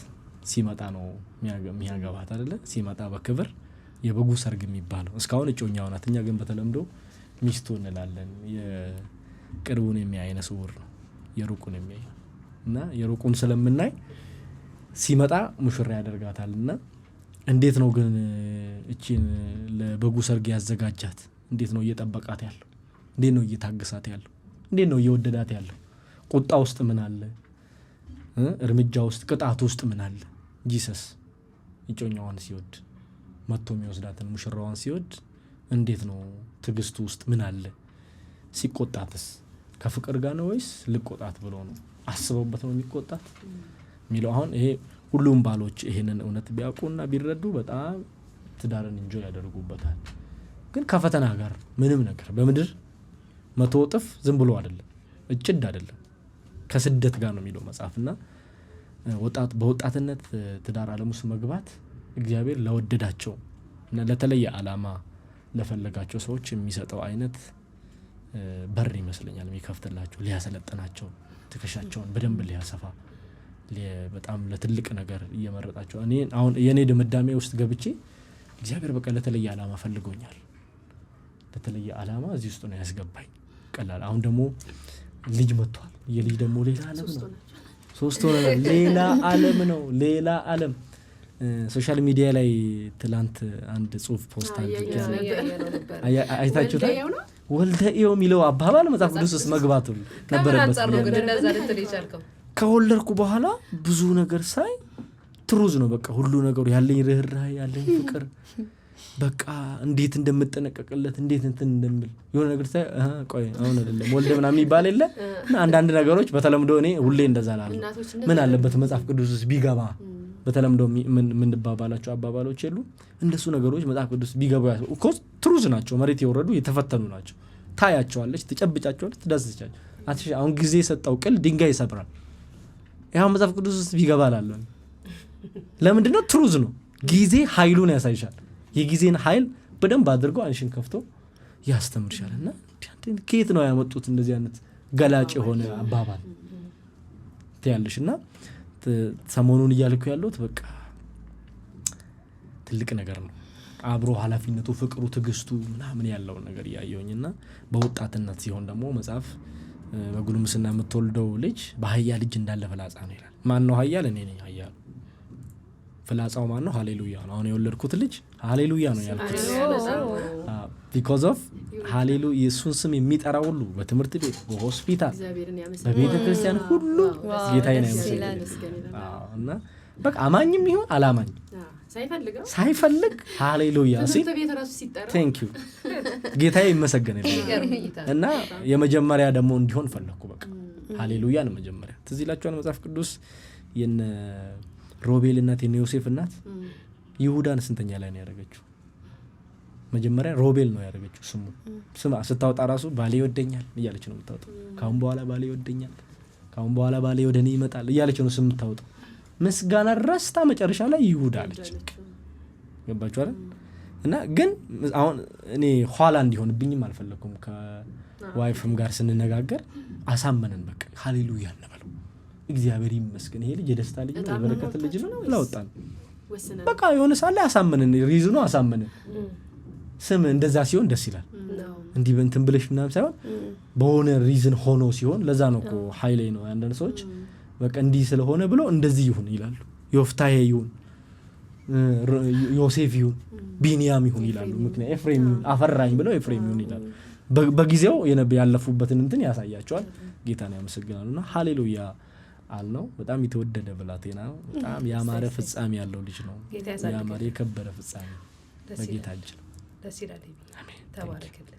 ሲመጣ ነው የሚያገባት አይደለ? ሲመጣ በክብር የበጉ ሰርግ የሚባለው እስካሁን እጮኛው ናት። እኛ ግን በተለምዶ ሚስቱ እንላለን። የቅርቡን የሚያይ ዓይነ ስውር ነው፣ የሩቁን የሚያይ እና የሩቁን ስለምናይ ሲመጣ ሙሽራ ያደርጋታልና እንዴት ነው ግን እቺን ለበጉ ሰርግ ያዘጋጃት? እንዴት ነው እየጠበቃት ያለው? እንዴት ነው እየታገሳት ያለው? እንዴት ነው እየወደዳት ያለው? ቁጣ ውስጥ ምን አለ? እርምጃ ውስጥ ቅጣት ውስጥ ምን አለ? ጂሰስ እጮኛዋን ሲወድ መጥቶ የሚወስዳትን ሙሽራዋን ሲወድ እንዴት ነው ትግስቱ ውስጥ ምን አለ? ሲቆጣትስ ከፍቅር ጋር ነው ወይስ ልቆጣት ብሎ ነው አስበውበት ነው የሚቆጣት የሚለው? አሁን ይሄ ሁሉም ባሎች ይሄንን እውነት ቢያውቁና ቢረዱ በጣም ትዳርን እንጆይ ያደርጉበታል። ግን ከፈተና ጋር ምንም ነገር በምድር 100 እጥፍ ዝም ብሎ አይደለም፣ እጭድ አይደለም፣ ከስደት ጋር ነው የሚለው መጽሐፍና በወጣትነት ትዳር ዓለም ውስጥ መግባት እግዚአብሔር ለወደዳቸው እና ለተለየ ዓላማ ለፈለጋቸው ሰዎች የሚሰጠው አይነት በር ይመስለኛል የሚከፍትላቸው፣ ሊያሰለጥናቸው፣ ትከሻቸውን በደንብ ሊያሰፋ በጣም ለትልቅ ነገር እየመረጣቸው። እኔ አሁን የኔ ድምዳሜ ውስጥ ገብቼ እግዚአብሔር በቃ ለተለየ ዓላማ ፈልጎኛል፣ ለተለየ ዓላማ እዚህ ውስጥ ነው ያስገባኝ። ቀላል አሁን ደግሞ ልጅ መጥቷል። የልጅ ደግሞ ሌላ ዓለም ነው። 3 ሆነ ሌላ ዓለም ነው፣ ሌላ ዓለም። ሶሻል ሚዲያ ላይ ትላንት አንድ ጽሁፍ ፖስት አይታችሁታል? ወልደ ኢዮ የሚለው አባባል መጽሐፍ ቅዱስ ውስጥ መግባቱ ነበረበት። ከወለድኩ በኋላ ብዙ ነገር ሳይ ትሩዝ ነው በቃ ሁሉ ነገሩ ያለኝ ርህራሄ ያለኝ ፍቅር በቃ እንዴት እንደምጠነቀቅለት እንዴት እንትን እንደምል የሆነ ነገር ሳይ ቆይ አሁን አይደለም ወልደ ምናምን የሚባል የለ እና አንዳንድ ነገሮች በተለምዶ እኔ ሁሌ እንደዛ ላለ ምን አለበት መጽሐፍ ቅዱስ ውስጥ ቢገባ በተለምዶ ምን ባባላቸው አባባሎች የሉ እንደሱ ነገሮች መጽሐፍ ቅዱስ ቢገባ እኮ ትሩዝ ናቸው፣ መሬት የወረዱ የተፈተኑ ናቸው። ታያቸዋለች፣ ትጨብጫቸዋለች፣ ትዳስስቻቸው። አሁን ጊዜ የሰጠው ቅል ድንጋይ ይሰብራል። ያው መጽሐፍ ቅዱስ ውስጥ ቢገባ ላለው ለምንድነው? ትሩዝ ነው። ጊዜ ኃይሉን ያሳይሻል። የጊዜን ኃይል በደንብ አድርጎ አንሽን ከፍቶ ያስተምርሻልና ከየት ነው ያመጡት እንደዚህ አይነት ገላጭ የሆነ አባባል ትያለሽና ሰሞኑን እያልኩ ያለሁት በቃ ትልቅ ነገር ነው። አብሮ ኃላፊነቱ፣ ፍቅሩ፣ ትግስቱ ምናምን ያለው ነገር ያየውኝና በወጣትነት ሲሆን ደግሞ መጽሐፍ በጉልምስና የምትወልደው ልጅ በአህያ ልጅ እንዳለ ፍላጻ ነው ይላል። ማን ነው ኃያል? እኔ ነኝ ኃያል። ፍላጻው ማን ነው? ሃሌሉያ ነው። አሁን የወለድኩት ልጅ ሃሌሉያ ነው ያልኩት ቢኮዝ ኦፍ ሃሌሉያ የሱን ስም የሚጠራ ሁሉ በትምህርት ቤት፣ በሆስፒታል፣ በቤተ ክርስቲያን ሁሉ ጌታዬን ያመሰግናል። እና በቃ አማኝም ይሁን አላማኝ ሳይፈልግ ሃሌሉያ ሲል ቴንክ ዩ ጌታዬ ይመሰገናል። እና የመጀመሪያ ደግሞ እንዲሆን ፈለኩ። በቃ ሃሌሉያ ነው መጀመሪያ። ትዝ ይላችኋል መጽሐፍ ቅዱስ የነ ሮቤል እናት የነ ዮሴፍ እናት ይሁዳን ስንተኛ ላይ ነው ያደረገችው? መጀመሪያ ሮቤል ነው ያደረገችው። ስም ስታወጣ ራሱ ባሌ ይወደኛል እያለች ነው የምታወጣው። ካሁን በኋላ ባሌ ይወደኛል፣ ካሁን በኋላ ባሌ ወደ እኔ ይመጣል እያለች ነው ስም የምታወጣው። ምስጋና ረስታ መጨረሻ ላይ ይሁዳ አለች። ገባችሁ አይደል? እና ግን አሁን እኔ ኋላ እንዲሆንብኝም አልፈለኩም። ከዋይፍም ጋር ስንነጋገር አሳመነን። በቃ ሃሌሉያ እንበለው፣ እግዚአብሔር ይመስገን፣ ይሄ ልጅ የደስታ ልጅ ነው፣ የበረከት ልጅ ነው ላወጣን። በቃ የሆነ ሳለ አሳመነን፣ ሪዝኑ አሳመነን። ስም እንደዛ ሲሆን ደስ ይላል። እንዲህ በእንትን ብለሽ ምናምን ሳይሆን በሆነ ሪዝን ሆኖ ሲሆን ለዛ ነው እኮ ኃይሌ ነው። አንዳንድ ሰዎች በቃ እንዲህ ስለሆነ ብሎ እንደዚህ ይሁን ይላሉ። ዮፍታሄ ይሁን፣ ዮሴፍ ይሁን፣ ቢንያም ይሁን ይላሉ። ምክንያት ኤፍሬም ይሁን አፈራኝ ብለው ኤፍሬም ይሁን ይላሉ። በጊዜው ያለፉበትን እንትን ያሳያቸዋል። ጌታን ያመሰግናሉና ሃሌሉያ አልነው። በጣም የተወደደ ብላቴና ነው። በጣም ያማረ ፍጻሜ ያለው ልጅ ነው። ያማረ የከበረ ፍጻሜ በጌታ እጅ ነው። ደስ ይላል። አሜን። ተባረክልን።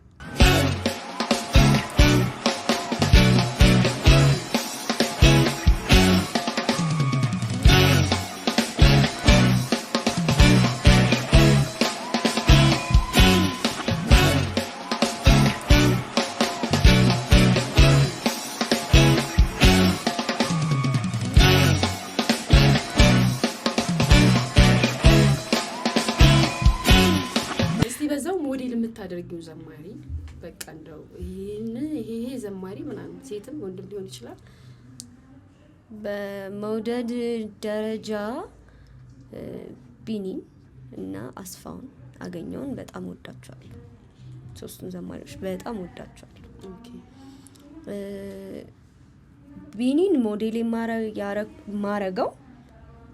የምታደርጊው ዘማሪ በቃ እንደው ይሄ ዘማሪ ምናምን ሴትም ወንድም ሊሆን ይችላል። በመውደድ ደረጃ ቢኒን እና አስፋውን አገኘውን በጣም ወዳቸዋለሁ። ሶስቱን ዘማሪዎች በጣም ወዳቸዋለሁ። ኦኬ ቢኒን ሞዴል ማረገው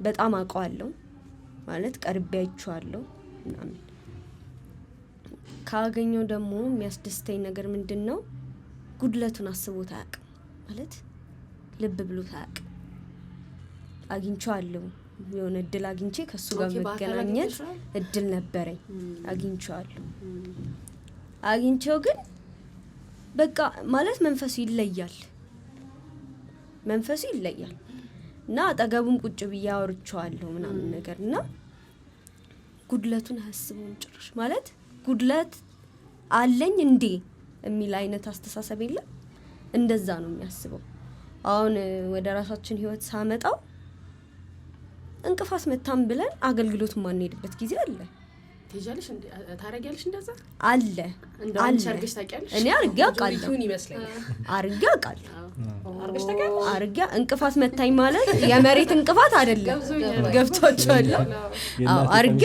በጣም አውቀዋለሁ ማለት ቀርቤ አይቼዋለሁ ምናምን። ካገኘው ደግሞ የሚያስደስተኝ ነገር ምንድነው ጉድለቱን አስቦት አያውቅም ማለት ልብ ብሎት አያውቅም። አግኝቼዋለሁ የሆነ እድል አግኝቼ ከሱ ጋር መገናኘት እድል ነበረኝ አግኝቼዋለሁ። አግኝቼው ግን በቃ ማለት መንፈሱ ይለያል እና አጠገቡም ቁጭ ብዬ አወርቼዋለሁ ምናምን ነገርና ጉድለቱን አስበውም ጭራሽ ማለት ጉድለት አለኝ እንዴ የሚል አይነት አስተሳሰብ የለም። እንደዛ ነው የሚያስበው። አሁን ወደ ራሳችን ህይወት ሳመጣው እንቅፋት መታም ብለን አገልግሎት ማንሄድበት ጊዜ አለ። ትይዣለሽ እንዴ ታረጋለሽ እንደዛ አለ አንቺ አርገሽ ታውቂያለሽ? እኔ አርጌ አውቃለሁ አርጌ እንቅፋት መታኝ ማለት የመሬት እንቅፋት አይደለም። ገብቷቸዋል? አዎ አርጌ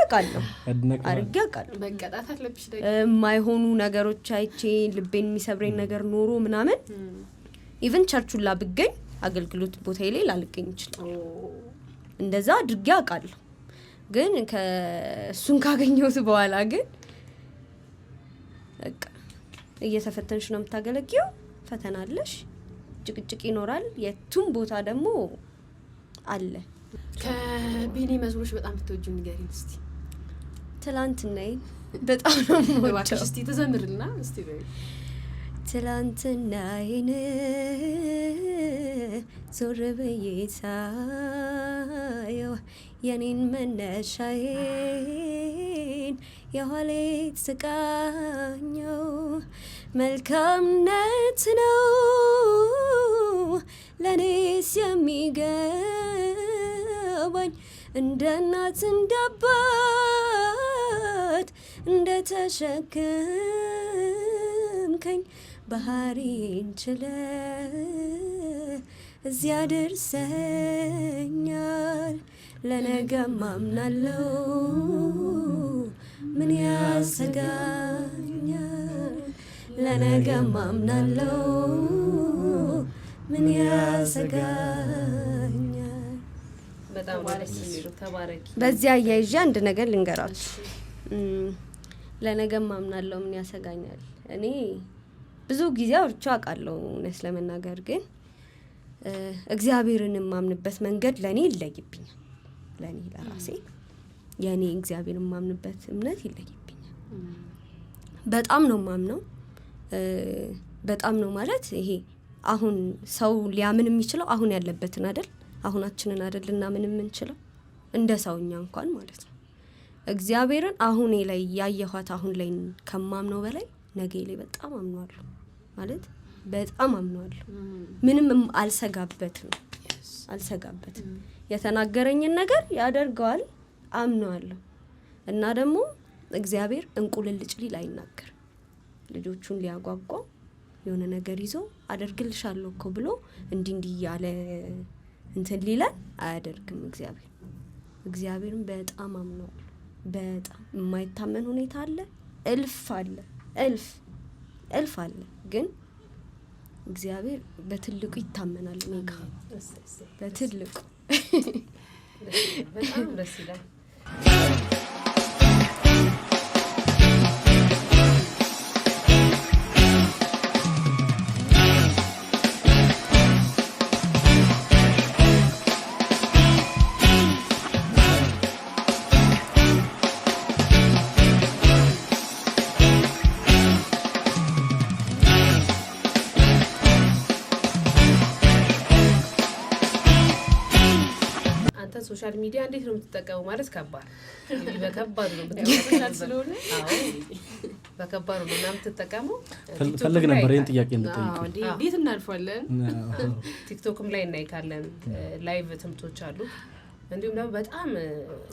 አውቃለሁ መቀጣት አለብሽ ደግሞ የማይሆኑ ነገሮች አይቼ ልቤን የሚሰብረኝ ነገር ኖሮ ምናምን ኢቭን ቸርቹላ ብገኝ አገልግሎት ቦታዬ ላይ ላልገኝ ይችላል። እንደዛ አድርጌ አውቃለሁ። ግን ከሱን ካገኘሁት በኋላ ግን በቃ እየተፈተንሽ ነው የምታገለግየው። ፈተና አለሽ፣ ጭቅጭቅ ይኖራል። የቱም ቦታ ደግሞ አለ። ከቢኒ መዝሙሮች በጣም የምትወጂው ንገሪኝ እስቲ። ትላንትና በጣም ነው የምወደው። እስቲ ተዘምርና እስቲ በይ። ትላንትናዬን ዞር ብዬ ሳየው የኔን መነሻዬን የኋሌት ስቃኘው መልካምነት ነው ለኔስ የሚገባኝ እንደ እናት እንደ አባት እንደ ተሸከምከኝ ባህሪን ችለ እዚያ ደርሰኛል። ለነገም አምናለው ምን ያሰጋኛል። ለነገም አምናለው ምን ያሰጋኛል። በጣም ደስ የሚሉ ተባረኪ። በዚያ አያይዤ አንድ ነገር ልንገራችሁ። ለነገም አምናለው ምን ያሰጋኛል። እኔ ብዙ ጊዜ አውርቼ አውቃለሁ እውነት ለመናገር ግን እግዚአብሔርን የማምንበት መንገድ ለኔ ይለይብኛል። ለኔ ለራሴ የኔ እግዚአብሔርን የማምንበት እምነት ይለይብኛል። በጣም ነው ማምነው። በጣም ነው ማለት ይሄ አሁን ሰው ሊያምን የሚችለው አሁን ያለበትን አይደል? አሁናችንን አይደል እና ምን የምንችለው እንደ ሰውኛ እንኳን ማለት ነው። እግዚአብሔርን አሁን ላይ ያየኋት አሁን ላይ ከማምነው በላይ ነገ ላይ በጣም አምነዋለሁ ማለት በጣም አምነዋለሁ። ምንም አልሰጋበትም። የተናገረኝን ነገር ያደርገዋል አምነዋለሁ። እና ደግሞ እግዚአብሔር እንቁልልጭ ሊል አይናገር። ልጆቹን ሊያጓጓ የሆነ ነገር ይዞ አደርግልሻለሁ እኮ ብሎ እንዲህ ያለ እንትን ሊለን አያደርግም። እግዚአብሔርን በጣም አምነዋለሁ። በጣም የማይታመን ሁኔታ አለ፣ እልፍ አለ። ግን እግዚአብሔር በትልቁ ይታመናል። ሜጋ በትልቁ በጣም ደስ ይላል። ሶሻል ሚዲያ እንዴት ነው የምትጠቀመው? ማለት ከባድ እንግዲህ በከባድ ነው ሶሻል ስለሆነ አዎ በከባድ ነው እና የምትጠቀመው። ፈልግ ነበር ይሄን ጥያቄ እንድጠይቅ። አዎ እንዴት እናልፋለን? ቲክቶክም ላይ እናይካለን፣ ላይቭ ትምቶች አሉ። እንዲሁም ደግሞ በጣም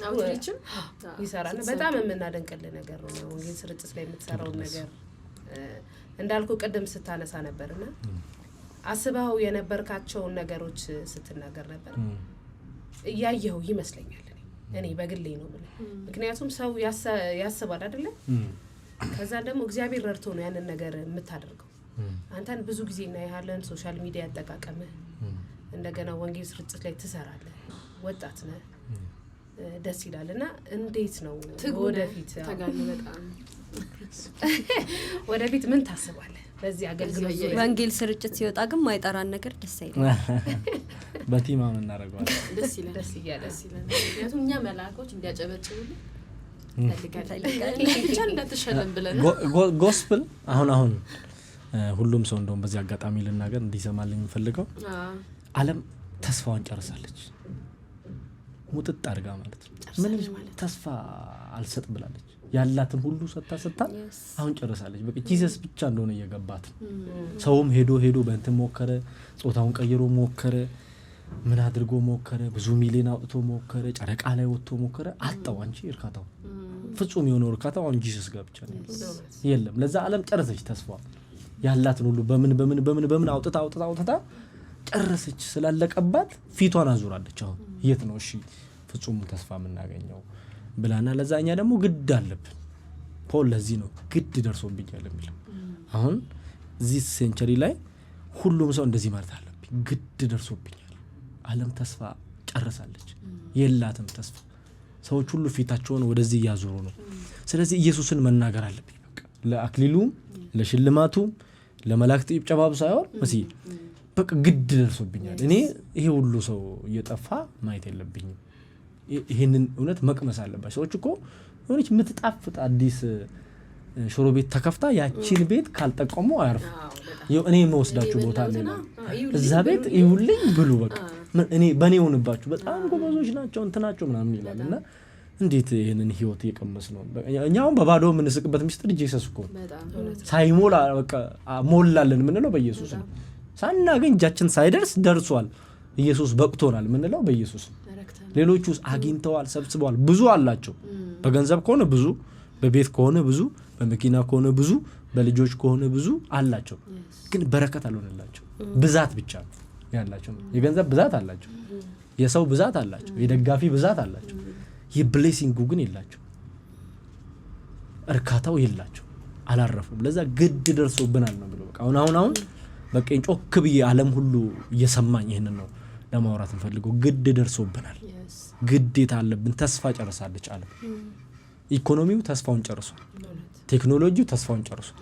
አውትሪችም ይሰራል። በጣም የምናደንቅልህ ነገር ነው ወንጌል ስርጭት ላይ የምትሰራው ነገር። እንዳልኩ ቅድም ስታነሳ ነበርና አስበው የነበርካቸውን ነገሮች ስትናገር ነበር። ያየው ይመስለኛል እኔ በግሌ ነው ማለት ምክንያቱም ሰው ያስባል አይደለ ከዛ ደግሞ እግዚአብሔር ረድቶ ነው ያንን ነገር የምታደርገው አንተን ብዙ ጊዜ እና ያለን ሶሻል ሚዲያ ያጠቃቀምህ እንደገና ወንጌል ስርጭት ላይ ትሰራለህ ወጣት ነህ ደስ ይላልና እንዴት ነው ወደፊት ተጋኝ በጣም ወደፊት ምን ታስባለህ በዚህ አገልግሎት ወንጌል ስርጭት ሲወጣ ግን ማይጠራን ነገር ደስ አይልም በቲማ ምን እናደርጋለን ደስ ይላል ደስ ይላል ምክንያቱም እኛ መላእክቶች እንዲያጨበጭቡልን ብቻ እንዳትሸለም ብለን ጎስፕል አሁን ሁሉም ሰው እንደውም በዚህ አጋጣሚ ልናገር እንዲሰማልኝ የምፈልገው ዓለም ተስፋዋን ጨርሳለች ሙጥጥ አድርጋ ማለት ምን ተስፋ አልሰጥ ብላለች ያላትን ሁሉ ሰጣ አሁን ጨርሳለች በቃ ጂሰስ ብቻ እንደሆነ እየገባት ሰውም ሄዶ በእንትን ሞከረ ጾታውን ቀይሮ ሞከረ ምን አድርጎ ሞከረ ብዙ ሚሊዮን አውጥቶ ሞከረ ጨረቃ ላይ ወጥቶ ሞከረ አጣው አንቺ እርካታው ፍጹም የሆነ እርካታው አሁን ጂሰስ ጋር ብቻ ነው የለም ለዛ ዓለም ጨርሰች ተስፋ ያላትን ሁሉ በምን አውጥታ ጨረሰች ስላለቀባት ፊቷን አዙራለች አሁን የት ነው እሺ ፍጹም ተስፋ የምናገኘው ብላና ለዛኛ ደግሞ ግድ አለብን ፖል ለዚህ ነው ግድ ደርሶብኛል የሚለው አሁን እዚህ ሴንቸሪ ላይ ሁሉም ሰው እንደዚህ ማለት አለብኝ ግድ ደርሶብኛል ዓለም ተስፋ ጨርሳለች የላትም ተስፋ ሰዎች ሁሉ ፊታቸውን ወደዚህ ያዙሩ ነው ስለዚህ ኢየሱስን መናገር አለብኝ በቃ ለአክሊሉም ለሽልማቱም ለመላእክት ይጨባብ ሳይሆን መስይ በቃ ግድ ደርሶብኛል እኔ ይሄ ሁሉ ሰው እየጠፋ ማየት የለብኝም ይሄንን እውነት መቅመስ አለባቸው ሰዎች እኮ ሆነች ምትጣፍጥ አዲስ ሽሮ ቤት ተከፍታ ያቺን ቤት ካልጠቀሙ አያርፉ እኔ መወስዳችሁ ቦታ አለ እዛ ቤት ይሁልኝ ብሉ በቃ እኔ በኔ ሆነባችሁ በጣም ጎበዞች ናቸው እንትናቸው ምናምን ይላልና እንዴት ይሄንን ህይወት እየቀመስ ነው እኛው በባዶ ምንስቅበት ሚስጥር ጂሰስ እኮ ሳይሞላ በቃ ሞላልን ምንለው በኢየሱስ ነው ሳናገኝ እጃችን ሳይደርስ ደርሷል ኢየሱስ በቅቶናል ምንለው በኢየሱስ ሌሎቹስ አግኝተዋል ሰብስበዋል ብዙ አላቸው በገንዘብ ከሆነ ብዙ በቤት ከሆነ ብዙ በመኪና ከሆነ ብዙ በልጆች ከሆነ ብዙ አላቸው ግን በረከት አልሆነላቸው ብዛት ብቻ ያላቸው የገንዘብ ብዛት አላቸው የሰው ብዛት አላቸው የደጋፊ ብዛት አላቸው የብሌሲንጉ ግን የላቸው እርካታው የላቸው አላረፉም ለዛ ግድ ደርሶብናል ነው ብሎ በቃ አሁን በቃ ጮክ ብዬ ዓለም ሁሉ እየሰማኝ ይሄንን ነው ለማውራት እንፈልገው ግድ ደርሶብናል ግዴታ አለብን ተስፋ ጨርሳለች ዓለም ኢኮኖሚው ተስፋውን ጨርሷል ቴክኖሎጂው ተስፋውን ጨርሷል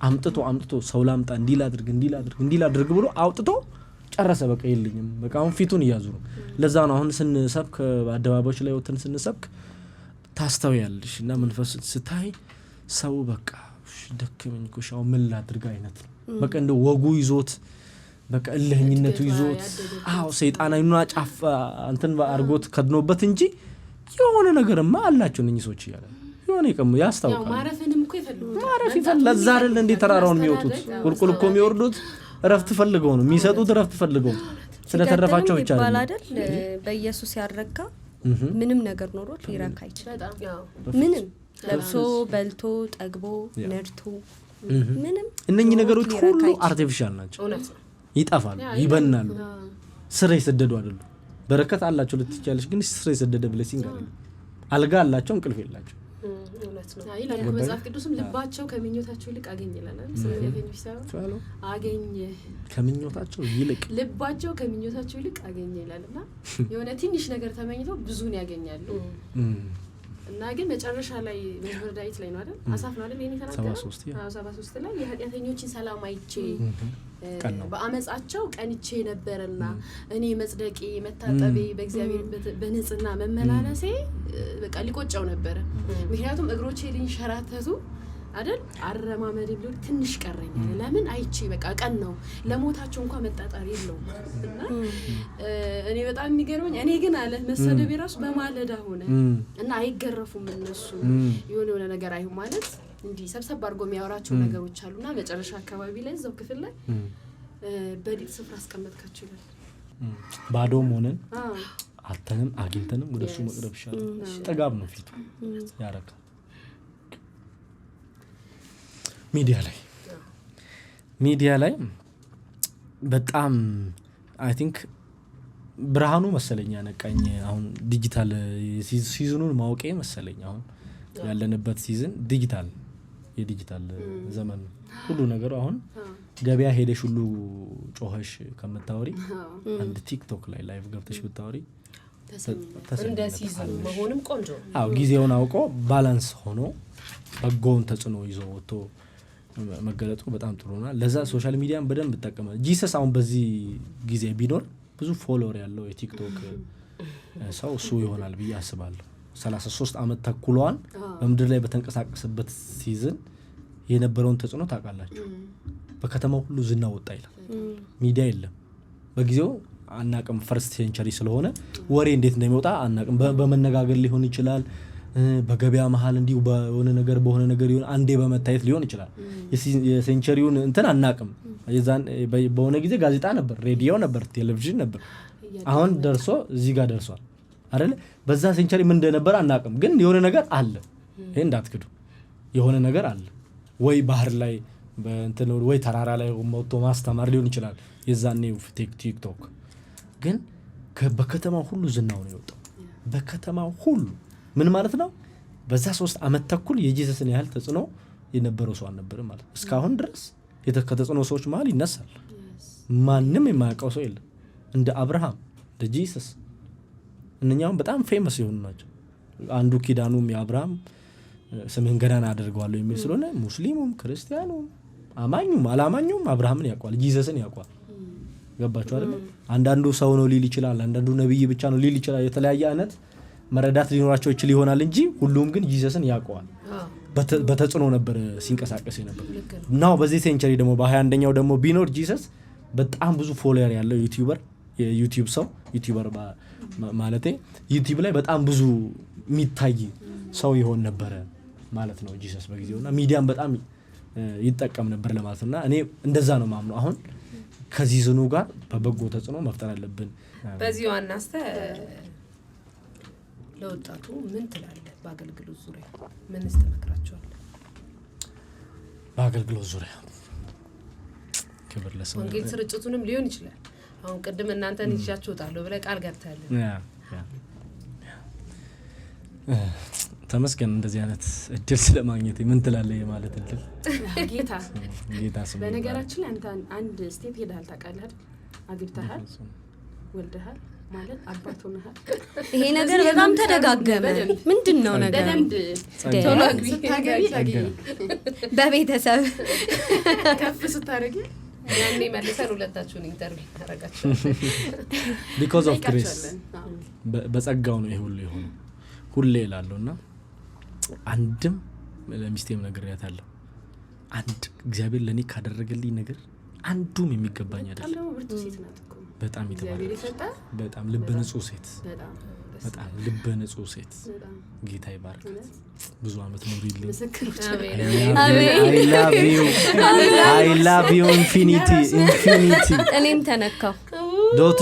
አምጥቶ ሰው ላምጣ እንዲላድርግ ብሎ አውጥቶ ጨረሰ በቃ የለኝም በቃ አሁን ፊቱን ይያዙ ነው ለዛ ነው አሁን ስንሰብክ አደባባዮች ላይ ወጥተን ስንሰብክ ታስተውያለሽ እና መንፈስ ስታይ ሰው በቃ ደከመኝ እኮ ሻው ምን ላድርግ አይነት ነው በቃ እንደ ወጉ ይዞት በቃ እልህኝነቱ ይዞት ሰይጣናዊና ጫፍ እንትን አርጎት ከድኖበት እንጂ የሆነ ነገርማ አላቸው እነኚህ ሰዎች ይያለ የሆነ ይቀም ያስታውቃል ማረፍንም እኮ ይፈልጋሉ ማረፍ ለዛ አይደል እንዴ ተራራውን የሚወጡት ቁልቁል እኮ የሚወርዱት ረፍት ፈልገው ነው የሚሰጡት ረፍት ፈልገው ስለተረፋቸው ብቻ አይደል በኢየሱስ ያረካ ምንም ነገር ኖሮ ሊራካ ይችላል ምንም ለብሶ በልቶ ጠግቦ ነርቶ ምንም እነኚህ ነገሮች ሁሉ አርቲፊሻል ናቸው ይጣፋሉ ይበናሉ ስራ ይሰደዱ አይደሉ በረከት አላቸው ልትቻለሽ ግን ስራ ይሰደደ ብሌሲንግ አይደሉ አልጋ አላቸው እንቅልፍ የላቸው ይላል መጽሐፍ ቅዱስም ልባቸው ከምኞታቸው ይልቅ አገኘ ይላል ስለዚህ አገኘ ከምኞታቸው ይልቅ ልባቸው ከምኞታቸው ይልቅ አገኘ ይላልና የሆነ ትንሽ ነገር ተመኝተው ብዙን ያገኛሉ እና ግን መጨረሻ ላይ መዝሙረ ዳዊት ላይ ነው አይደል አሳፍ ነው አይደል የኔ ተናገረው 73 ላይ የኃጢአተኞችን ሰላም አይቼ በአመጻቸው ቀንቼ ነበርና እኔ መጽደቂ መታጠቤ በእግዚአብሔር በንጽህና መመላለሴ በቃ ሊቆጨው ነበር ምክንያቱም እግሮቼ ሊንሸራተቱ አይደል አረማመድ ብሎ ትንሽ ቀረኝ ለምን አይቼ በቃ ቀን ነው ለሞታቸው እንኳን መጣጣር የለው እና እኔ በጣም የሚገርመኝ እኔ ግን አለ መሰደብ ራሱ በማለዳ ሆነ እና አይገረፉም እነሱ የሆነ ነገር አይሁ ማለት እንዲ ሰብሰብ አድርጎ የሚያወራቸው ነገሮች አሉና መጨረሻ አካባቢ ላይ እዛው ክፍል ላይ በዲት ስፍራ አስቀመጥካቸው ይላል ባዶም ሆነን አተንም አግኝተንም ወደሱ መቅረብ ይሻላል ጠጋብ ነው ፊቱ ያረካ ሚዲያ ላይ በጣም አይ ቲንክ ብርሃኑ መሰለኝ ያነቃኝ አሁን ዲጂታል ሲዝኑን ማውቄ መሰለኝ አሁን ያለንበት ሲዝን ዲጂታል የዲጂታል ዘመን ሁሉ ነገር አሁን ገበያ ሄደሽ ሁሉ ጮኸሽ ከመታወሪ አንድ ቲክቶክ ላይ ላይቭ ገብተሽ ብታወሪ እንደ ሲዝኑ መሆንም ቆንጆ አዎ ጊዜውን አውቆ ባላንስ ሆኖ በጎውን ተጽዕኖ ይዞ ወጥቶ መገለጡ በጣም ጥሩ ነው። ለዛ ሶሻል ሚዲያን በደንብ ተጠቀመ። ጂሰስ አሁን በዚህ ጊዜ ቢኖር ብዙ ፎሎወር ያለው የቲክቶክ ሰው እሱ ይሆናል ብዬ አስባለሁ። 33 ዓመት ተኩሏን በምድር ላይ በተንቀሳቀሰበት ሲዝን የነበረውን ተጽዕኖ ታውቃላችሁ። በከተማው ሁሉ ዝና ወጣ ይላል። ሚዲያ የለም በጊዜው አናቅም። ፈርስት ሴንቸሪ ስለሆነ ወሬ እንዴት እንደሚወጣ አናቅም። በመነጋገር ሊሆን ይችላል፣ በገበያ መሃል እንዲሁ በሆነ ነገር ይሁን አንዴ በመታየት ሊሆን ይችላል። የሴንቸሪውን እንትን አናቅም። የዛን በሆነ ጊዜ ጋዜጣ ነበር፣ ሬዲዮ ነበር፣ ቴሌቪዥን ነበር። አሁን ደርሶ እዚህ ጋር ደርሷል አይደል? በዛ ሴንቸሪ ምን እንደነበር አናቅም፣ ግን የሆነ ነገር አለ። ይሄ እንዳትክዱ፣ የሆነ ነገር አለ። ወይ ባህር ላይ በእንትን ወይ ተራራ ላይ ወጥቶ ማስተማር ሊሆን ይችላል። የዛኔው ቲክቶክ ግን በከተማው ሁሉ ዝናው ነው የወጣው። በከተማው ሁሉ ምን ማለት ነው? በዛ 3 ዓመት ተኩል የጂሰስን ያህል ተጽዕኖ የነበረው ሰው አልነበረም ማለት። እስካሁን ድረስ ከተጽዕኖ ሰዎች መሃል ይነሳል። ማንም የማያውቀው ሰው የለም እንደ አብርሃም እንደ ጂሰስ። እነኛውም በጣም ፌመስ የሆኑ ናቸው። አንዱ ኪዳኑም የአብርሃም ስምህን ገናና አደርገዋለሁ የሚል ስለሆነ ሙስሊሙም ክርስቲያኑም አማኙም አላማኙም አብርሃምን ያውቋል፣ ጂሰስን ያውቋል። ገባችሁ አይደል? አንዳንዱ ሰው ነው ሊል ይችላል፣ አንዳንዱ ነብይ ብቻ ነው ሊል ይችላል። የተለያየ አይነት መረዳት ሊኖራቸው ይችል ይሆናል እንጂ ሁሉም ግን ጂሰስን ያውቀዋል። በተጽዕኖ ነበር ሲንቀሳቀስ ነበር። ናው በዚህ ሴንቸሪ ደግሞ በ21ኛው ደግሞ ቢኖር ጂሰስ በጣም ብዙ ፎሎወር ያለው የዩቲዩብ ሰው ዩቲዩበር ማለቴ ዩቲዩብ ላይ በጣም ብዙ የሚታይ ሰው ይሆን ነበረ ማለት ነው ጂሰስ በጊዜውና ሚዲያን በጣም ይጠቀም ነበር ለማለት ነውና እኔ እንደዛ ነው ማምነው። አሁን ከሲዝኑ ጋር በበጎ ተጽዕኖ መፍጠር አለብን። በዚህ ዋናስተ ለወጣቱ ምን ትላለህ? በአገልግሎት ዙሪያ ምንስ ትመክራቸዋለህ? በአገልግሎት ዙሪያ ክብር ለስሙ ወንጌል ስርጭቱንም ሊሆን ይችላል። አሁን ቅድም እናንተን ይሻችሁ ወጣለሁ ብለህ ቃል ገብተሃል። ተመስገን እንደዚህ አይነት እድል ስለማግኘት ምን ትላለህ? የማለት እድል ጌታ ስሙ። በነገራችን ላይ አንድ ስቴፕ ሄደሃል ታውቃለህ አይደል? አግብተሃል፣ ወልደሃል ማለት አባት ሆነሃል። ይሄ ነገር በጣም ተደጋገመ። ምንድነው ነገር? ቶሎ አግቢ ታገቢ በቤተሰብ ከፍ ስታረጊ ያኔ መልሰን ሁለታችሁን ኢንተርቪው አደረጋችሁ። because of grace በጸጋው ነው ይሄ ሁሉ የሆነው። ሁሌ እላለሁና አንድም ለሚስቴም ነግሬያታለሁ። አንድ እግዚአብሔር ለኔ ካደረገልኝ ነገር አንዱም የሚገባኝ አይደለም። በጣም የተባረከች በጣም ልበ ንጹህ ሴት በጣም ልበ ንጹህ ሴት ጌታ ይባርካት። ብዙ አመት ኑሪልኝ። I love you infinity እኔም ተነካው ዶት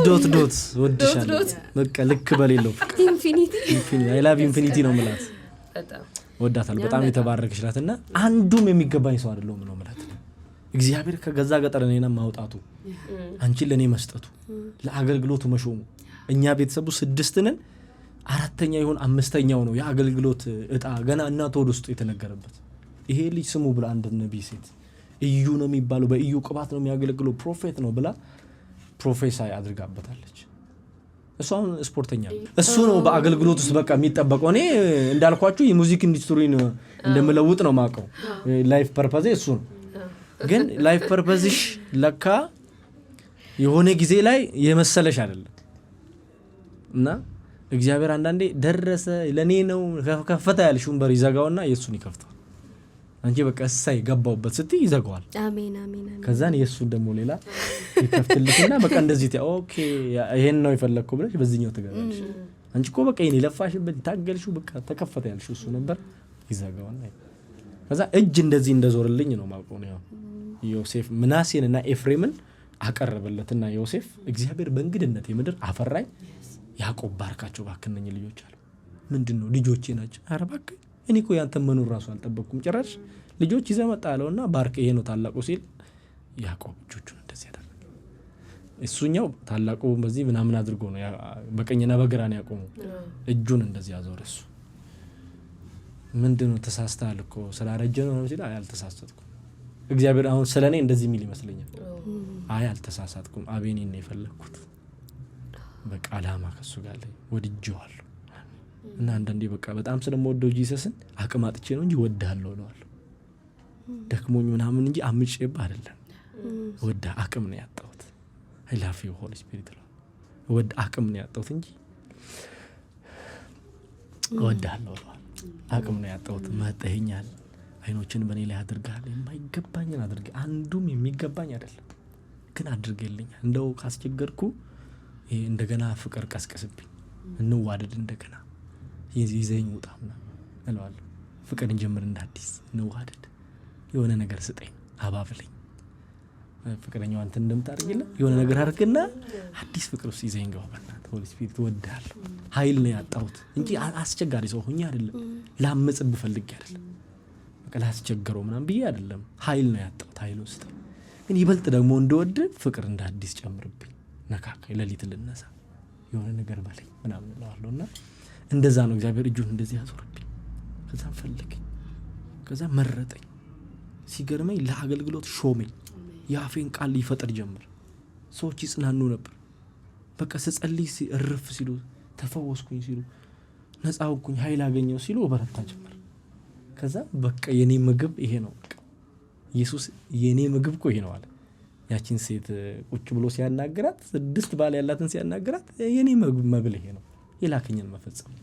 ወድሻለሁ። በቃ ልክ በሌለው ኢንፊኒቲ I love you infinity ነው ማለት በጣም ወዳታለሁ። በጣም የተባረከች ናትና አንዱም የሚገባኝ ሰው አይደለም ነው ማለት እግዚአብሔር ከገዛ ገጠር እኔና ማውጣቱ አንቺን ለኔ መስጠቱ ለአገልግሎቱ መሾሙ እኛ ቤተሰቡ 6 ነን 4ኛ ይሁን 5ኛው ነው የአገልግሎት እጣ ገና እናት ወድ ውስጥ የተነገረበት። ይሄ ልጅ ስሙ ብላ አንድ ነብይ ሴት እዩ ነው የሚባለው በእዩ ቅባት ነው የሚያገለግለው ፕሮፌት ነው ብላ ፕሮፌሳይ አድርጋበታለች። እሷም ስፖርተኛ እሱ ነው በአገልግሎት ውስጥ በቃ የሚጠበቀው። እኔ እንዳልኳችሁ የሙዚክ ኢንዱስትሪን እንደምለውጥ ነው ማቀው። ላይፍ ፐርፐዝ እሱ ነው። ግን ላይፍ ፐርፐዝሽ ለካ የሆነ ጊዜ ላይ የመሰለሽ አይደለም እና እግዚአብሔር አንዳንዴ ደረሰ ለኔ ነው ከፈታ ያልሽውን በር ይዘጋውና የሱን ይከፍታል። አንቺ በቃ እሳይ ገባውበት ስትይ ይዘጋዋል። አሜን። ከዛን የሱን ደግሞ ሌላ ይከፍትልሽና በቃ እንደዚህ ኦኬ ይሄን ነው የፈለኩ ብለሽ በዚህኛው ትገባለሽ። አንቺ እኮ በቃ ይሄን ለፋሽበት ታገልሽው በቃ ተከፈተ ያልሽው እሱ ነበር ይዘጋውና ከዛ እጅ እንደዚህ እንደዞርልኝ ነው ማውቀው ነው። ዮሴፍ ምናሴንና ኤፍሬምን አቀረበለትና ዮሴፍ እግዚአብሔር በእንግድነት የምድር አፈራኝ ያዕቆብ ባርካቸው ባከነኝ ልጆች አለ። ምንድነው ልጆቼ ናቸው። ኧረ እባክህ እኔ እኮ ያንተ መኖር ራሱ አልጠበቅኩም ጭራሽ ልጆች ይዘመጣለውና ባርክ ይሄ ነው ታላቁ ሲል ያዕቆብ ልጆቹን እንደዚህ ያደረገ እሱኛው ታላቁ በዚህ ምናምን አድርጎ ነው በቀኝና በግራ ነው ያቆመው። እጁን እንደዚህ ያዞረ እሱ ምንድነው ተሳስተሃል እኮ ስላረጀ ነው ሲል አልተሳሳትኩም። እግዚአብሔር አሁን ስለኔ እንደዚህ የሚል ይመስለኛል። አልተሳሳትኩም አቤኔን ነው የፈለኩት በቃ አላማ ከሱ ጋር ላይ ወድጄዋለሁ እና አንዳንዴ በቃ በጣም ስለምወደው ጂሰስን አቅም አጥቼ ነው እንጂ ወድሃለሁ እለዋለሁ። ደክሞኝ ምናምን እንጂ አምጬብህ አይደለም። ወድ አቅም ነው ያጣሁት። I love you Holy Spirit ወድ አቅም ነው ያጣሁት እንጂ ወድሃለሁ እለዋለሁ። አቅም ነው ያጣሁት። መጥተኸኛል፣ አይኖችን በእኔ ላይ አድርገሃል። የማይገባኝን አድርጌ አንዱም የሚገባኝ አይደለም ግን አድርገልኛል። እንደው ካስቸገርኩ እንደገና ፍቅር ቀስቀስብኝ፣ እንዋደድ፣ እንደገና ይዘኝ ውጣና እለዋለሁ። ፍቅር እንጀምር፣ እንዳዲስ እንዋደድ፣ የሆነ ነገር ስጠኝ፣ አባብለኝ። ፍቅረኛው አንተ እንደምታርግልህ የሆነ ነገር አድርግና አዲስ ፍቅር ውስጥ ይዘኝ ገባ። በእናትህ ሆሊ ስፒሪት እወድሃለሁ። ኃይል ነው ያጣሁት እንጂ አስቸጋሪ ሰው ሆኜ አይደለም። ላመጽብ ፈልጌ አይደለም። በቃ ላስቸግረው ምናምን ብዬ አይደለም። ኃይል ነው ያጣሁት። ኃይል ውስጥ ግን ይበልጥ ደግሞ እንደወድ ፍቅር እንደ አዲስ ጨምርብኝ። ነካካይ ለሊት ልነሳ የሆነ ነገር በለኝ ምናምን እለዋለሁና እንደዛ ነው እግዚአብሔር እጁን እንደዚህ ያዞርብኝ። ከዛ ፈልገኝ፣ ከዛ መረጠኝ። ሲገርመኝ ለአገልግሎት ሾመኝ። የአፌን ቃል ይፈጥር ጀምር። ሰዎች ይጽናኑ ነበር። በቃ ስጸልይ እርፍ ሲሉ፣ ተፈወስኩኝ ሲሉ፣ ነፃ ሆንኩኝ፣ ኃይል አገኘው ሲሉ በረታ ጀመር። ከዛ በቃ የኔ ምግብ ይሄ ነው። በቃ ኢየሱስ የኔ ምግብ እኮ ይሄ ነው አለ። ያቺን ሴት ቁጭ ብሎ ሲያናግራት 6 ባል ያላትን ሲያናግራት የኔ መብል ይሄ ነው፣ የላከኝን መፈጸም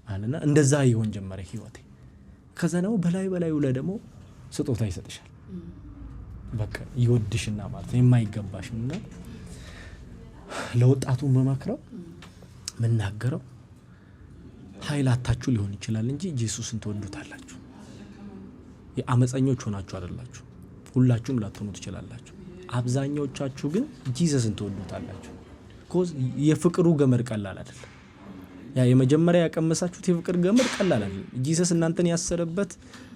አለና እንደዛ ይሆን ጀመረ ህይወቴ። ከዛ ነው በላይ ደግሞ ስጦታ ይሰጥሻል። በቃ ይወድሽና ማለት ነው የማይገባሽና ለወጣቱ መማክረው መናገረው ኃይላታችሁ ሊሆን ይችላል እንጂ ኢየሱስን ተወዱታላችሁ። የአመፀኞች ሆናችሁ አይደላችሁ። ሁላችሁም ላትሆኑ ትችላላችሁ። አብዛኞቻችሁ ግን ኢየሱስን ተወዱታላችሁ። ኮዝ የፍቅሩ ገመድ ቀላል አይደለም። ያ የመጀመሪያ ያቀመሳችሁት የፍቅር ገመድ ቀላል አይደለም። ኢየሱስ እናንተን ያሰረበት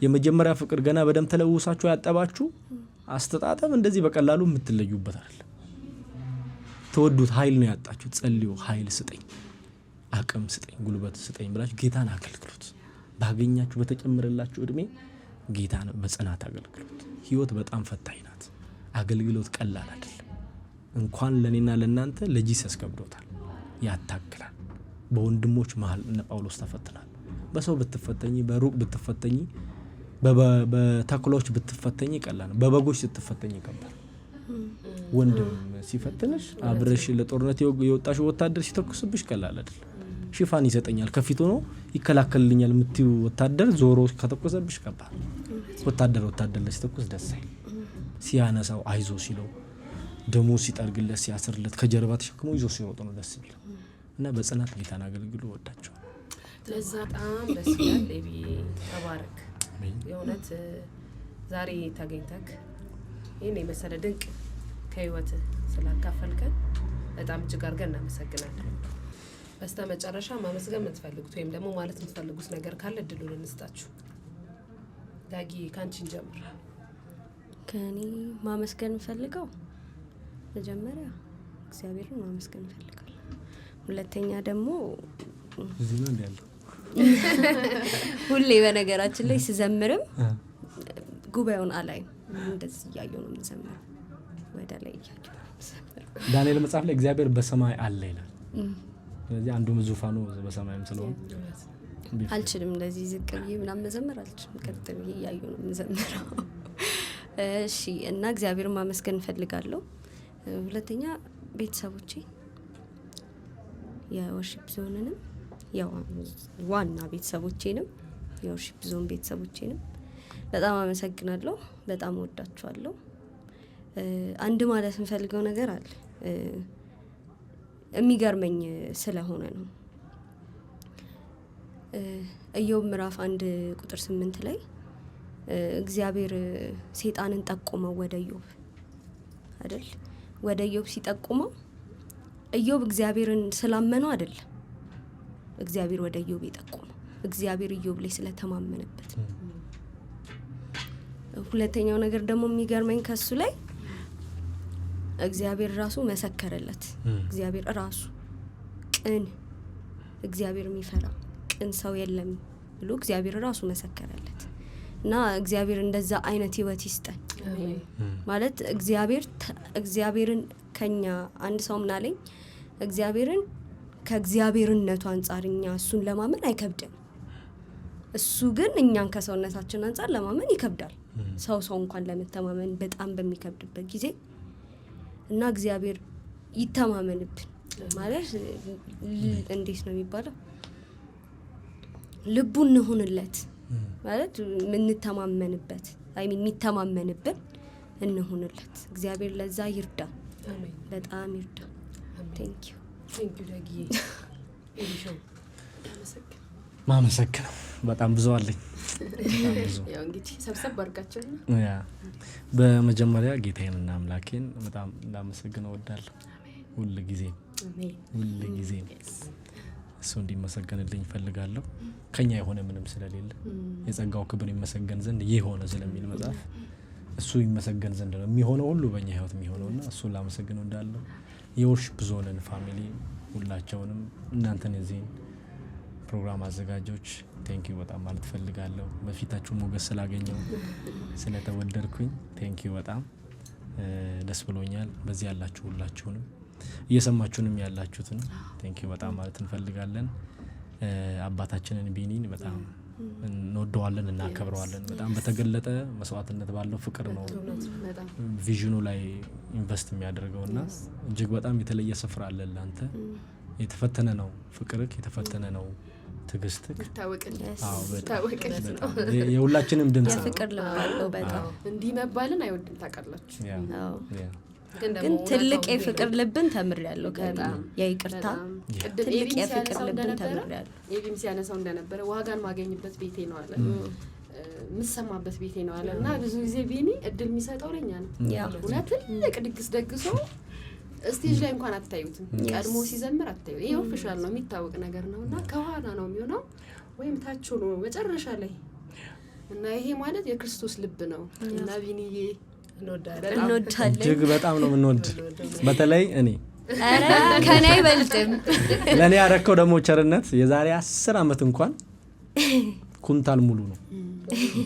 የመጀመሪያ ፍቅር ገና በደም ተለውሳችሁ ያጠባችሁ አስተጣጣም እንደዚህ በቀላሉ የምትለዩበት አይደለም። ተወዱት ኃይል ነው ያጣችሁ። ጸልዩ፣ ኃይል ስጠኝ፣ አቅም ስጠኝ፣ ጉልበት ስጠኝ ብላችሁ ጌታን አገልግሉት። ባገኛችሁ በተጨመረላችሁ እድሜ ጌታን በጽናት አገልግሉት። ህይወት በጣም ፈታኝ ናት። አገልግሎት ቀላል አይደለም። እንኳን ለኔና ለናንተ ለጂሰስ ከብዶታል፣ ያታግላል። በወንድሞች መሃል እነ ጳውሎስ ተፈትናል። በሰው ብትፈተኝ፣ በሩቅ ብትፈተኝ፣ በተኩሎች ብትፈተኝ ቀላል ነው። በበጎች ስትፈተኝ ይከብዳል። ወንድም ሲፈትንሽ አብረሽ ለጦርነት የወጣሽ ወታደር ሲተኩስብሽ ቀላል አይደል። ሽፋን ይሰጠኛል ከፊት ሆኖ ይከላከልልኛል የምትዩ ወታደር ዞሮ ከተኮሰብሽ ከባድ። ወታደር ሲተኩስ ደስ አይል። ሲያነሳው አይዞ ሲለው ደሙ ሲጠርግለት ሲያስርለት ከጀርባ ተሸክሞ ይዞ ሲሮጥ ነው ደስ የሚለው። እና በጽናት ጌታን አገልግሉ። ወዳቸው ለዛ በጣም ደስ ይላል። ለቢ ተባረክ። የእውነት ዛሬ ታገኝተክ ይሄን የመሰለ ድንቅ ከህይወት ስላካፈልከን በጣም እጅግ አድርገን እናመሰግናለን። በስተ መጨረሻ ማመስገን የምትፈልጉት ወይም ደግሞ ማለት የምትፈልጉት ነገር ካለ እድሉን እንስጣችሁ። ዳጊ ካንቺን ጀምር። ከኔ ማመስገን ፈልገው መጀመሪያ እግዚአብሔርን ማመስገን ፈልጋለሁ። ሁለተኛ ደግሞ እዚህ ነው ያለው ሁሌ በነገራችን ላይ ስዘምርም ጉባኤውን አላይም፣ እንደዚህ እያየሁ ነው የምዘምረው። ወደ ላይ እያየሁ ነው የምዘምረው። ዳንኤል መጽሐፍ ላይ እግዚአብሔር በሰማይ አለ ይላል። ስለዚህ አንዱ ዙፋኑ በሰማይም ስለሆነ አልችልም እንደዚህ ዝቅ ብዬ ምናምን መዘመር አልችልም። ቀጥ ብዬ እያየሁ ነው የምዘምረው። እሺ። እና እግዚአብሔርን ማመስገን ፈልጋለሁ። ሁለተኛ ቤተሰቦቼ የወርሺፕ ዞንንም ዋና ቤተሰቦቼንም የወርሺፕ ዞን ቤተሰቦቼንም በጣም አመሰግናለሁ። በጣም ወዳችኋለሁ። አንድ ማለት የምፈልገው ነገር አለ። የሚገርመኝ ስለሆነ ነው። ኢዮብ ምዕራፍ 1:8 ላይ እግዚአብሔር ሰይጣንን ጠቆመው ወደ ኢዮብ አይደል? ወደ ኢዮብ ሲጠቁመው ኢዮብ እግዚአብሔርን ስላመነው አይደለም እግዚአብሔር ወደ ኢዮብ የጠቆመው፣ እግዚአብሔር ኢዮብ ላይ ስለተማመነበት። ሁለተኛው ነገር ደግሞ የሚገርመኝ ከሱ ላይ እግዚአብሔር ራሱ መሰከረለት። እግዚአብሔር ራሱ ቅን እግዚአብሔር የሚፈራ ቅን ሰው የለም ብሎ እግዚአብሔር ራሱ መሰከረለት። እና እግዚአብሔር እንደዛ አይነት ህይወት ይስጠን ማለት እግዚአብሔርን ከኛ አንድ ሰው ምናለኝ እግዚአብሔርን ከእግዚአብሔርነቱ አንፃርኛ እሱን ለማመን አይከብድም። እሱ ግን እኛን ከሰውነታችን አንፃር ለማመን ይከብዳል። ሰው እንኳን ለመተማመን በጣም በሚከብድበት ጊዜ እና እግዚአብሔር ይተማመንብን ማለት እንዴት ነው የሚባለው? ልቡን እንሁንለት ማለት ምንተማመንበት የሚተማመንብን እንሁንለት። እግዚአብሔር ለዛ ይርዳ፣ በጣም ይርዳ። ቴንክ ዩ ዳጊ ማመሰግነው በጣም ብዙ አለኝ። ያው እንግዲህ ሰብሰብ አድርጋችሁ ያ በመጀመሪያ ጌታዬንና አምላኬን በጣም እንዳመሰግነው እወዳለሁ። ሁሉ ጊዜ እሱ እንዲመሰገንልኝ ፈልጋለሁ። ከኛ የሆነ ምንም ስለሌለ የጸጋው ክብር ይመሰገን ዘንድ የሆነ ስለሚል መጽሐፍ እሱ ይመሰገን ዘንድ ነው የሚሆነው ሁሉ በእኛ ህይወት የሚሆነውና እሱን ላመሰግነው እንዳለው የወርሺፕ ዞንን ፋሚሊ ሁላቸውንም እናንተን የዚህ ፕሮግራም አዘጋጆች ቴንኪዩ በጣም ማለት ፈልጋለሁ። በፊታችሁ ሞገስ ስላገኘው ስለተወደድኩኝ ቴንኪዩ በጣም ደስ ብሎኛል። በዚህ ያላችሁ ሁላችሁንም እየሰማችሁንም ያላችሁትን ቴንኪዩ በጣም ማለት እንፈልጋለን። አባታችንን ቢኒን በጣም እንወደዋለን እናከብረዋለን። በጣም በተገለጠ መስዋዕትነት ባለው ፍቅር ነው ቪዥኑ ላይ ኢንቨስት የሚያደርገውና እጅግ በጣም የተለየ ስፍራ አለ ለአንተ። የተፈተነ ነው ፍቅርክ፣ የተፈተነ ነው ትግስትክ። የሁላችንም ድምጽ የፍቅር ልባለው በጣም እንዲህ መባልን አይወድም ታውቃላችሁ። ግን ትልቅ የፍቅር ልብን ተምሬያለሁ። የይቅርታ ትልቅ የፍቅር ልብን ተምሬያለሁ። ኤቢም ሲያነሳው እንደነበረ ዋጋን ማገኝበት ቤቴ ነው አለ፣ ምሰማበት ቤቴ ነው አለና ብዙ ጊዜ ቢኒ እድል የሚሰጠው ለኛ ነው። እውነት ትልቅ ድግስ ደግሶ ስቴጅ ላይ እንኳን አታዩትም። ቀድሞ ሲዘምር አታዩ። ይሄ ኦፊሻል ነው የሚታወቅ ነገር ነውና ከኋላ ነው የሚሆነው ወይም ታች ነው መጨረሻ ላይ እና ይሄ ማለት የክርስቶስ ልብ ነው። እና ቢኒዬ እንወዳለን እጅግ በጣም ነው የምንወድ። በተለይ እኔ ከኔ አይበልጥም። ለኔ ያረከው ደግሞ ቸርነት የዛሬ 10 አመት እንኳን ኩንታል ሙሉ ነው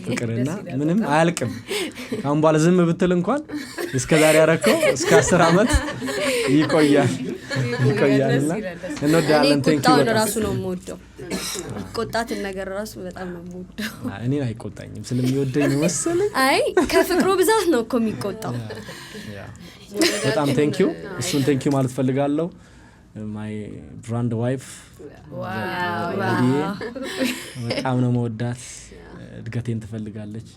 ፍቅርና ምንም አያልቅም። አሁን በኋላ ዝም ብትል እንኳን እስከዛሬ ያረከው እስከ 10 አመት ይቆያልና እንወዳለን። ቴንኪው በጣም ራሱ ነው የምወደው። ቆጣትን ነገር ራሱ በጣም ነው የምወደው። እኔን አይቆጣኝም ስለሚወደኝ መሰለኝ። አይ ከፍቅሩ ብዛት ነው እኮ የሚቆጣው። በጣም ቴንኪው እሱን ቴንኪው ማለት ፈልጋለሁ። ማይ ብራንድ ዋይፍ በጣም ነው መወዳት። እድገቴን ትፈልጋለች።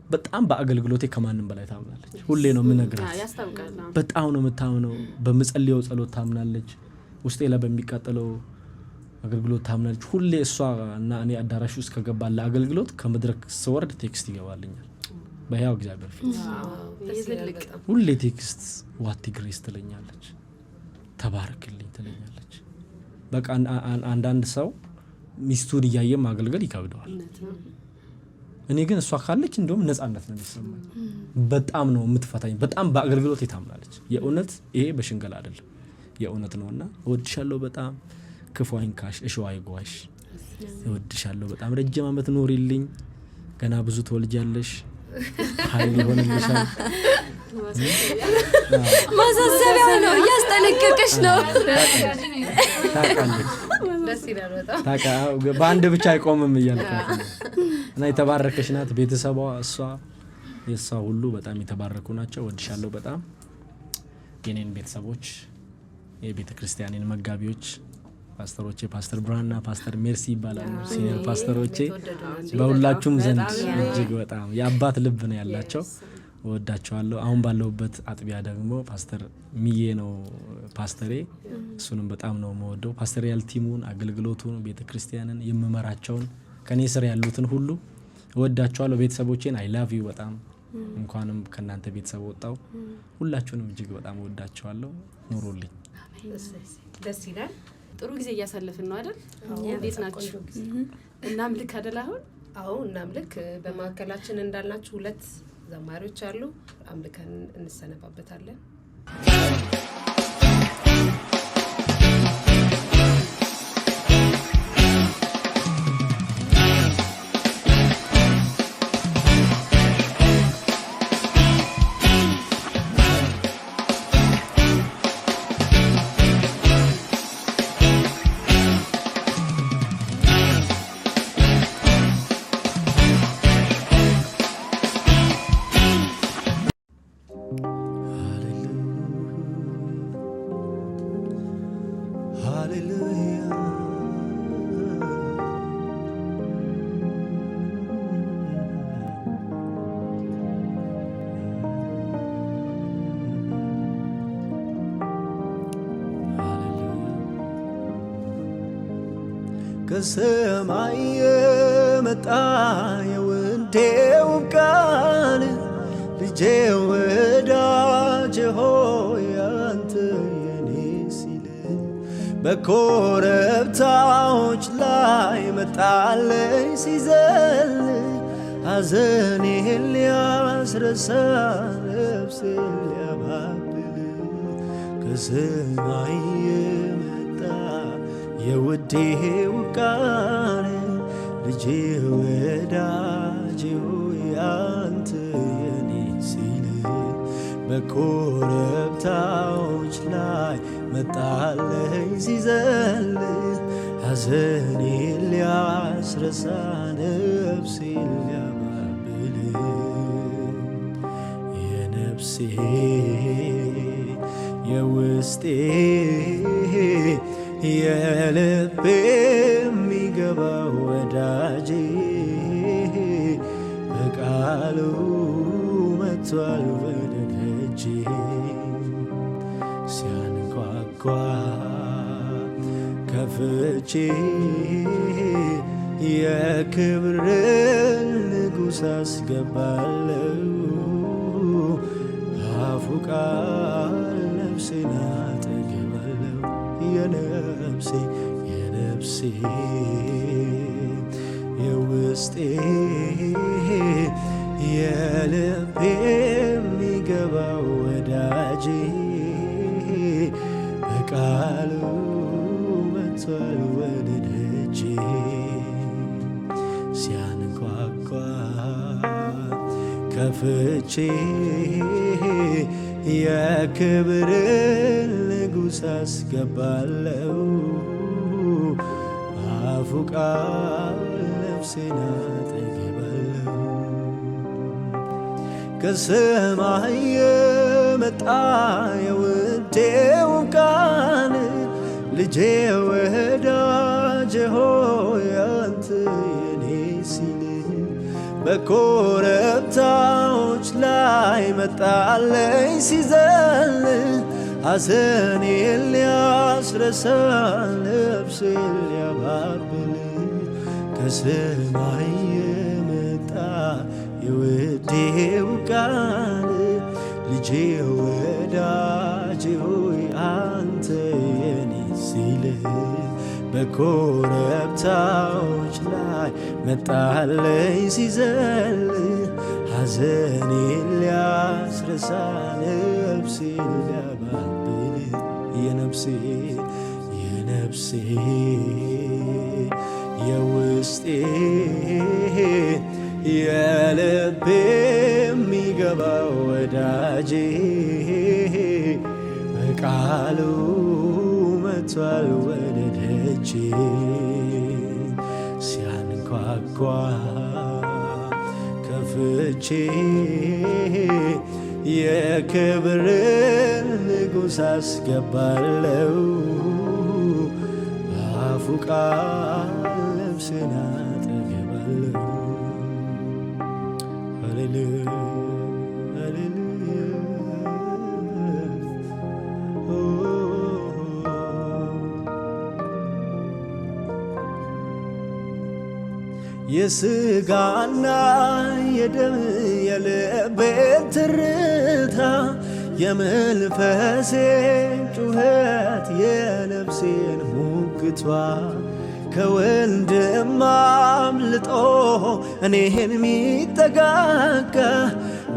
በጣም በአገልግሎቴ ከማንም በላይ ታምናለች። ሁሌ ነው የምነግራት። በጣም ነው የምታምነው። በመጸለየው ጸሎት ታምናለች። ውስጤ ላይ በሚቃጠለው አገልግሎት ታምናለች። ሁሌ እሷ እና እኔ አዳራሽ ውስጥ ከገባለ አገልግሎት ከመድረክ ስወርድ ቴክስት ይገባልኛል በሕያው እግዚአብሔር ፊት። ሁሌ ቴክስት ዋቲ ግሬስ ትለኛለች፣ ተባረክልኝ ትለኛለች። በቃ አንዳንድ ሰው ሚስቱን እያየ ማገልገል ይከብደዋል። እኔ ግን እሷ ካለች እንደውም ነፃነት ነው የሚሰማኝ። በጣም ነው የምትፈታኝ። በጣም በአገልግሎት ታምናለች። የእውነት ይሄ በሽንገላ አይደለም የእውነት ነውና እወድሻለሁ በጣም። ክፉ አይንካሽ እሾህ አይጓሽ። እወድሻለሁ በጣም። ረጅም አመት ኖሪልኝ። ገና ብዙ ትወልጃለሽ። ኃይል ይሆንልሻል። ማሳሰቢያ ነው እያስጠነቀቀሽ ነው። ታውቃለች ደስ ይላል በጣም። በአንድ ብቻ አይቆምም እያልኳት ነው። እና የተባረከች ናት። ቤተሰቧ እሷ የሷ ሁሉ በጣም የተባረኩ ናቸው። እወድሻለሁ በጣም። የኔን ቤተሰቦች የቤተ ክርስቲያኔን መጋቢዎች ፓስተሮቼ ፓስተር ብርሃንና ፓስተር ሜርሲ ይባላሉ። ሲኒየር ፓስተሮቼ በሁላችሁም ዘንድ እጅግ በጣም የአባት ልብ ነው ያላቸው። እወዳቸዋለሁ። አሁን ባለውበት አጥቢያ ደግሞ ፓስተር ሚዬ ነው ፓስተሬ። እሱንም በጣም ነው የምወደው። ፓስተሪያል ቲሙን፣ አገልግሎቱን፣ ቤተ ክርስቲያንን የምመራቸውን ከኔ ስር ያሉትን ሁሉ እወዳቸዋለሁ። ቤተሰቦቼን አይ ላቭ ዩ በጣም። እንኳንም ከናንተ ቤተሰብ ወጣው። ሁላችሁንም እጅግ በጣም እወዳቸዋለሁ። ኑሩልኝ። ደስ ይላል። ጥሩ ጊዜ እያሳለፍን ነው አይደል? እንዴት ናችሁ? እናምልክ አይደል? አሁን እናምልክ። በማዕከላችን እንዳልናችሁ 2 ዘማሪዎች አሉ። አምልከን እንሰነባበታለን። ከሰማይ የመጣ የውዴው ቃል ልጄ ወዳጄ ሆይ አንተ የኔ ሲል በኮረብታዎች ላይ መጣለኝ ሲዘል ሐዘኔን ሊያስረሳ ነፍሴን ሊያባብል ከሰማይ የመጣ የውዴው ቃል ልጄ ወዳጄ ሆይ አንተ የኔ ሲል በኮረብታዎች ላይ መጣለኝ ሲዘል ሐዘኔን ሊያስረሳ ነፍሴን ሊያባብል የነፍሴ የውስጤ የልቤ የሚገባው ወዳጄ በቃሉ መጥቷል ወደ ደጄ ሲያንኳኳ ከፍቼ የክብርን ንጉሥ አስገባለሁ አፉ ቃል ነፍሴን አጠግባለሁ የነፍሴ የውስጤ የልቤ የሚገባው ወዳጄ በቃሉ መጥቷል ወደ ደጄ ሲያንኳኳ ከፍቼ የክብርን ንጉሥ አስገባለሁ አፉ ቃል ነፍሴን አጠግባለሁ ከሰማይ የመጣ የውዴው ቃል ልጄ ወዳጄ ሆይ አንተ የኔ ሲል በኮረብታዎች ላይ መጣለኝ ሲዘል ሐዘኔን ሊያስረሳ ነፍሴን ሊያባብል ከሰማይ የመጣ የውዴው ቃል ልጄ ወዳጄ ሆይ አንተ የኔ ሲል በኮረብታዎች ላይ መጣለኝ ሲዘል ሐዘኔን ሊያስረሳ ነፍሴን ሊያባብል የነፍሴ የውስጤ የልቤ የሚገባው ወዳጄ በቃሉ መጥቷል ወደ ደጄ ሲያንኳኳ ከፍቼ የክብርን ንጉሥ አስገባለሁ አፉ ቃል ነፍሴን አጠግባለሁ ሃሌሉያ ሃሌሉያ የሥጋና የደም የልቤን ትርታ የመንፈሴን ጩኸት የነፍሴን ሙግቷ ከወንድም አምልጦ እኔን ሚጠጋጋ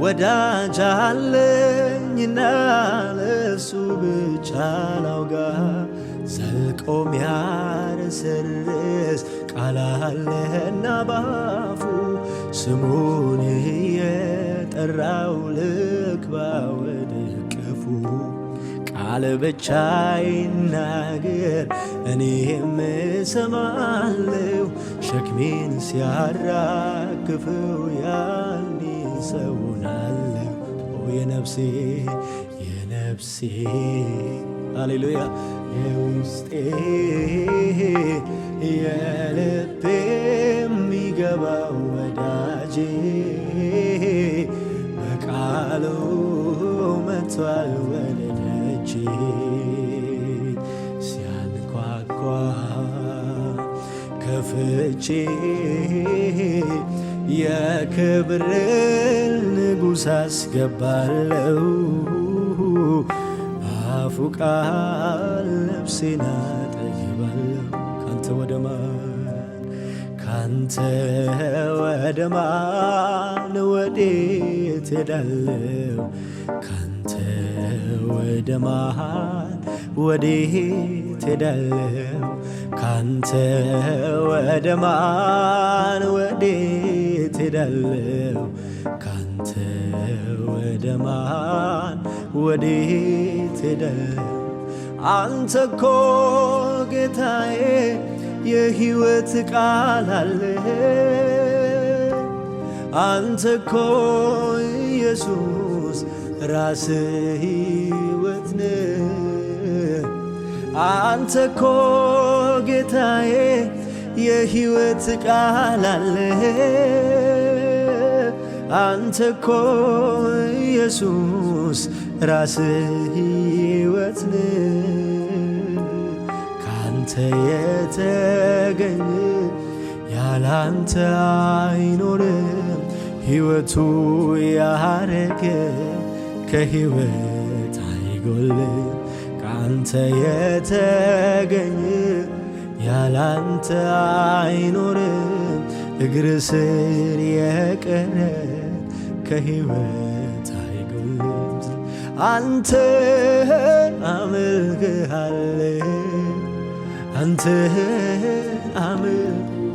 ወዳጅ አለኝና ለሱ ብቻ ላውጋ ዘልቆ ሚያረሰርስ ቃል አለና ባፉ ስሙን የጠራው ልግባ ወደ እቅፉ ቃል ብቻ ይናገር እኔም እሰማለሁ ሸክሜን ሲያራግፈው ያኔ ሰውናለሁ የነፍሴ ሃሌሉያ የውስጤ የልቤ የሚገባው ወዳጄ በቃሉ መጥቷል ወደ ደጄ ሲያንኳኳ ከፍቼ የክብርን ንጉሥ አስገባለሁ አፉ ቃል ነፍሴን አጠግባለሁ ካንተ ወደ ማን ወዴት ሄዳለሁ ካንተ ወደ ማን ወዴት ሄዳለሁ ካንተ ወደ ማን ወዴት ሄዳለሁ ካንተ ወደ ማን ወዴት ሄዳለሁ አንተ እኮ ጌታዬ የሕይወት ቃል አለ አንተ እኮ ኢየሱስ ራስህ ሕይወት ነህ አንተ እኮ ጌታዬ የሕይወት ቃል አለ አንተ እኮ ኢየሱስ ራስህ ሕይወት ነህ ካንተ የተገኘ ያላንተ አይኖርም ሕይወቱ ያረገ ከሕይወት አይጎልም ካንተ የተገኘ ያላንተ አይኖርም እግር ስር የቀረ ከሕይወት አይጎልም አንተን አመልክሃለሁ አንተን አመልክሃለሁ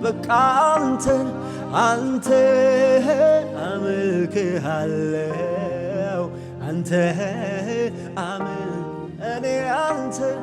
በቃ አንተን አመልክሃለሁ እኔ አንተን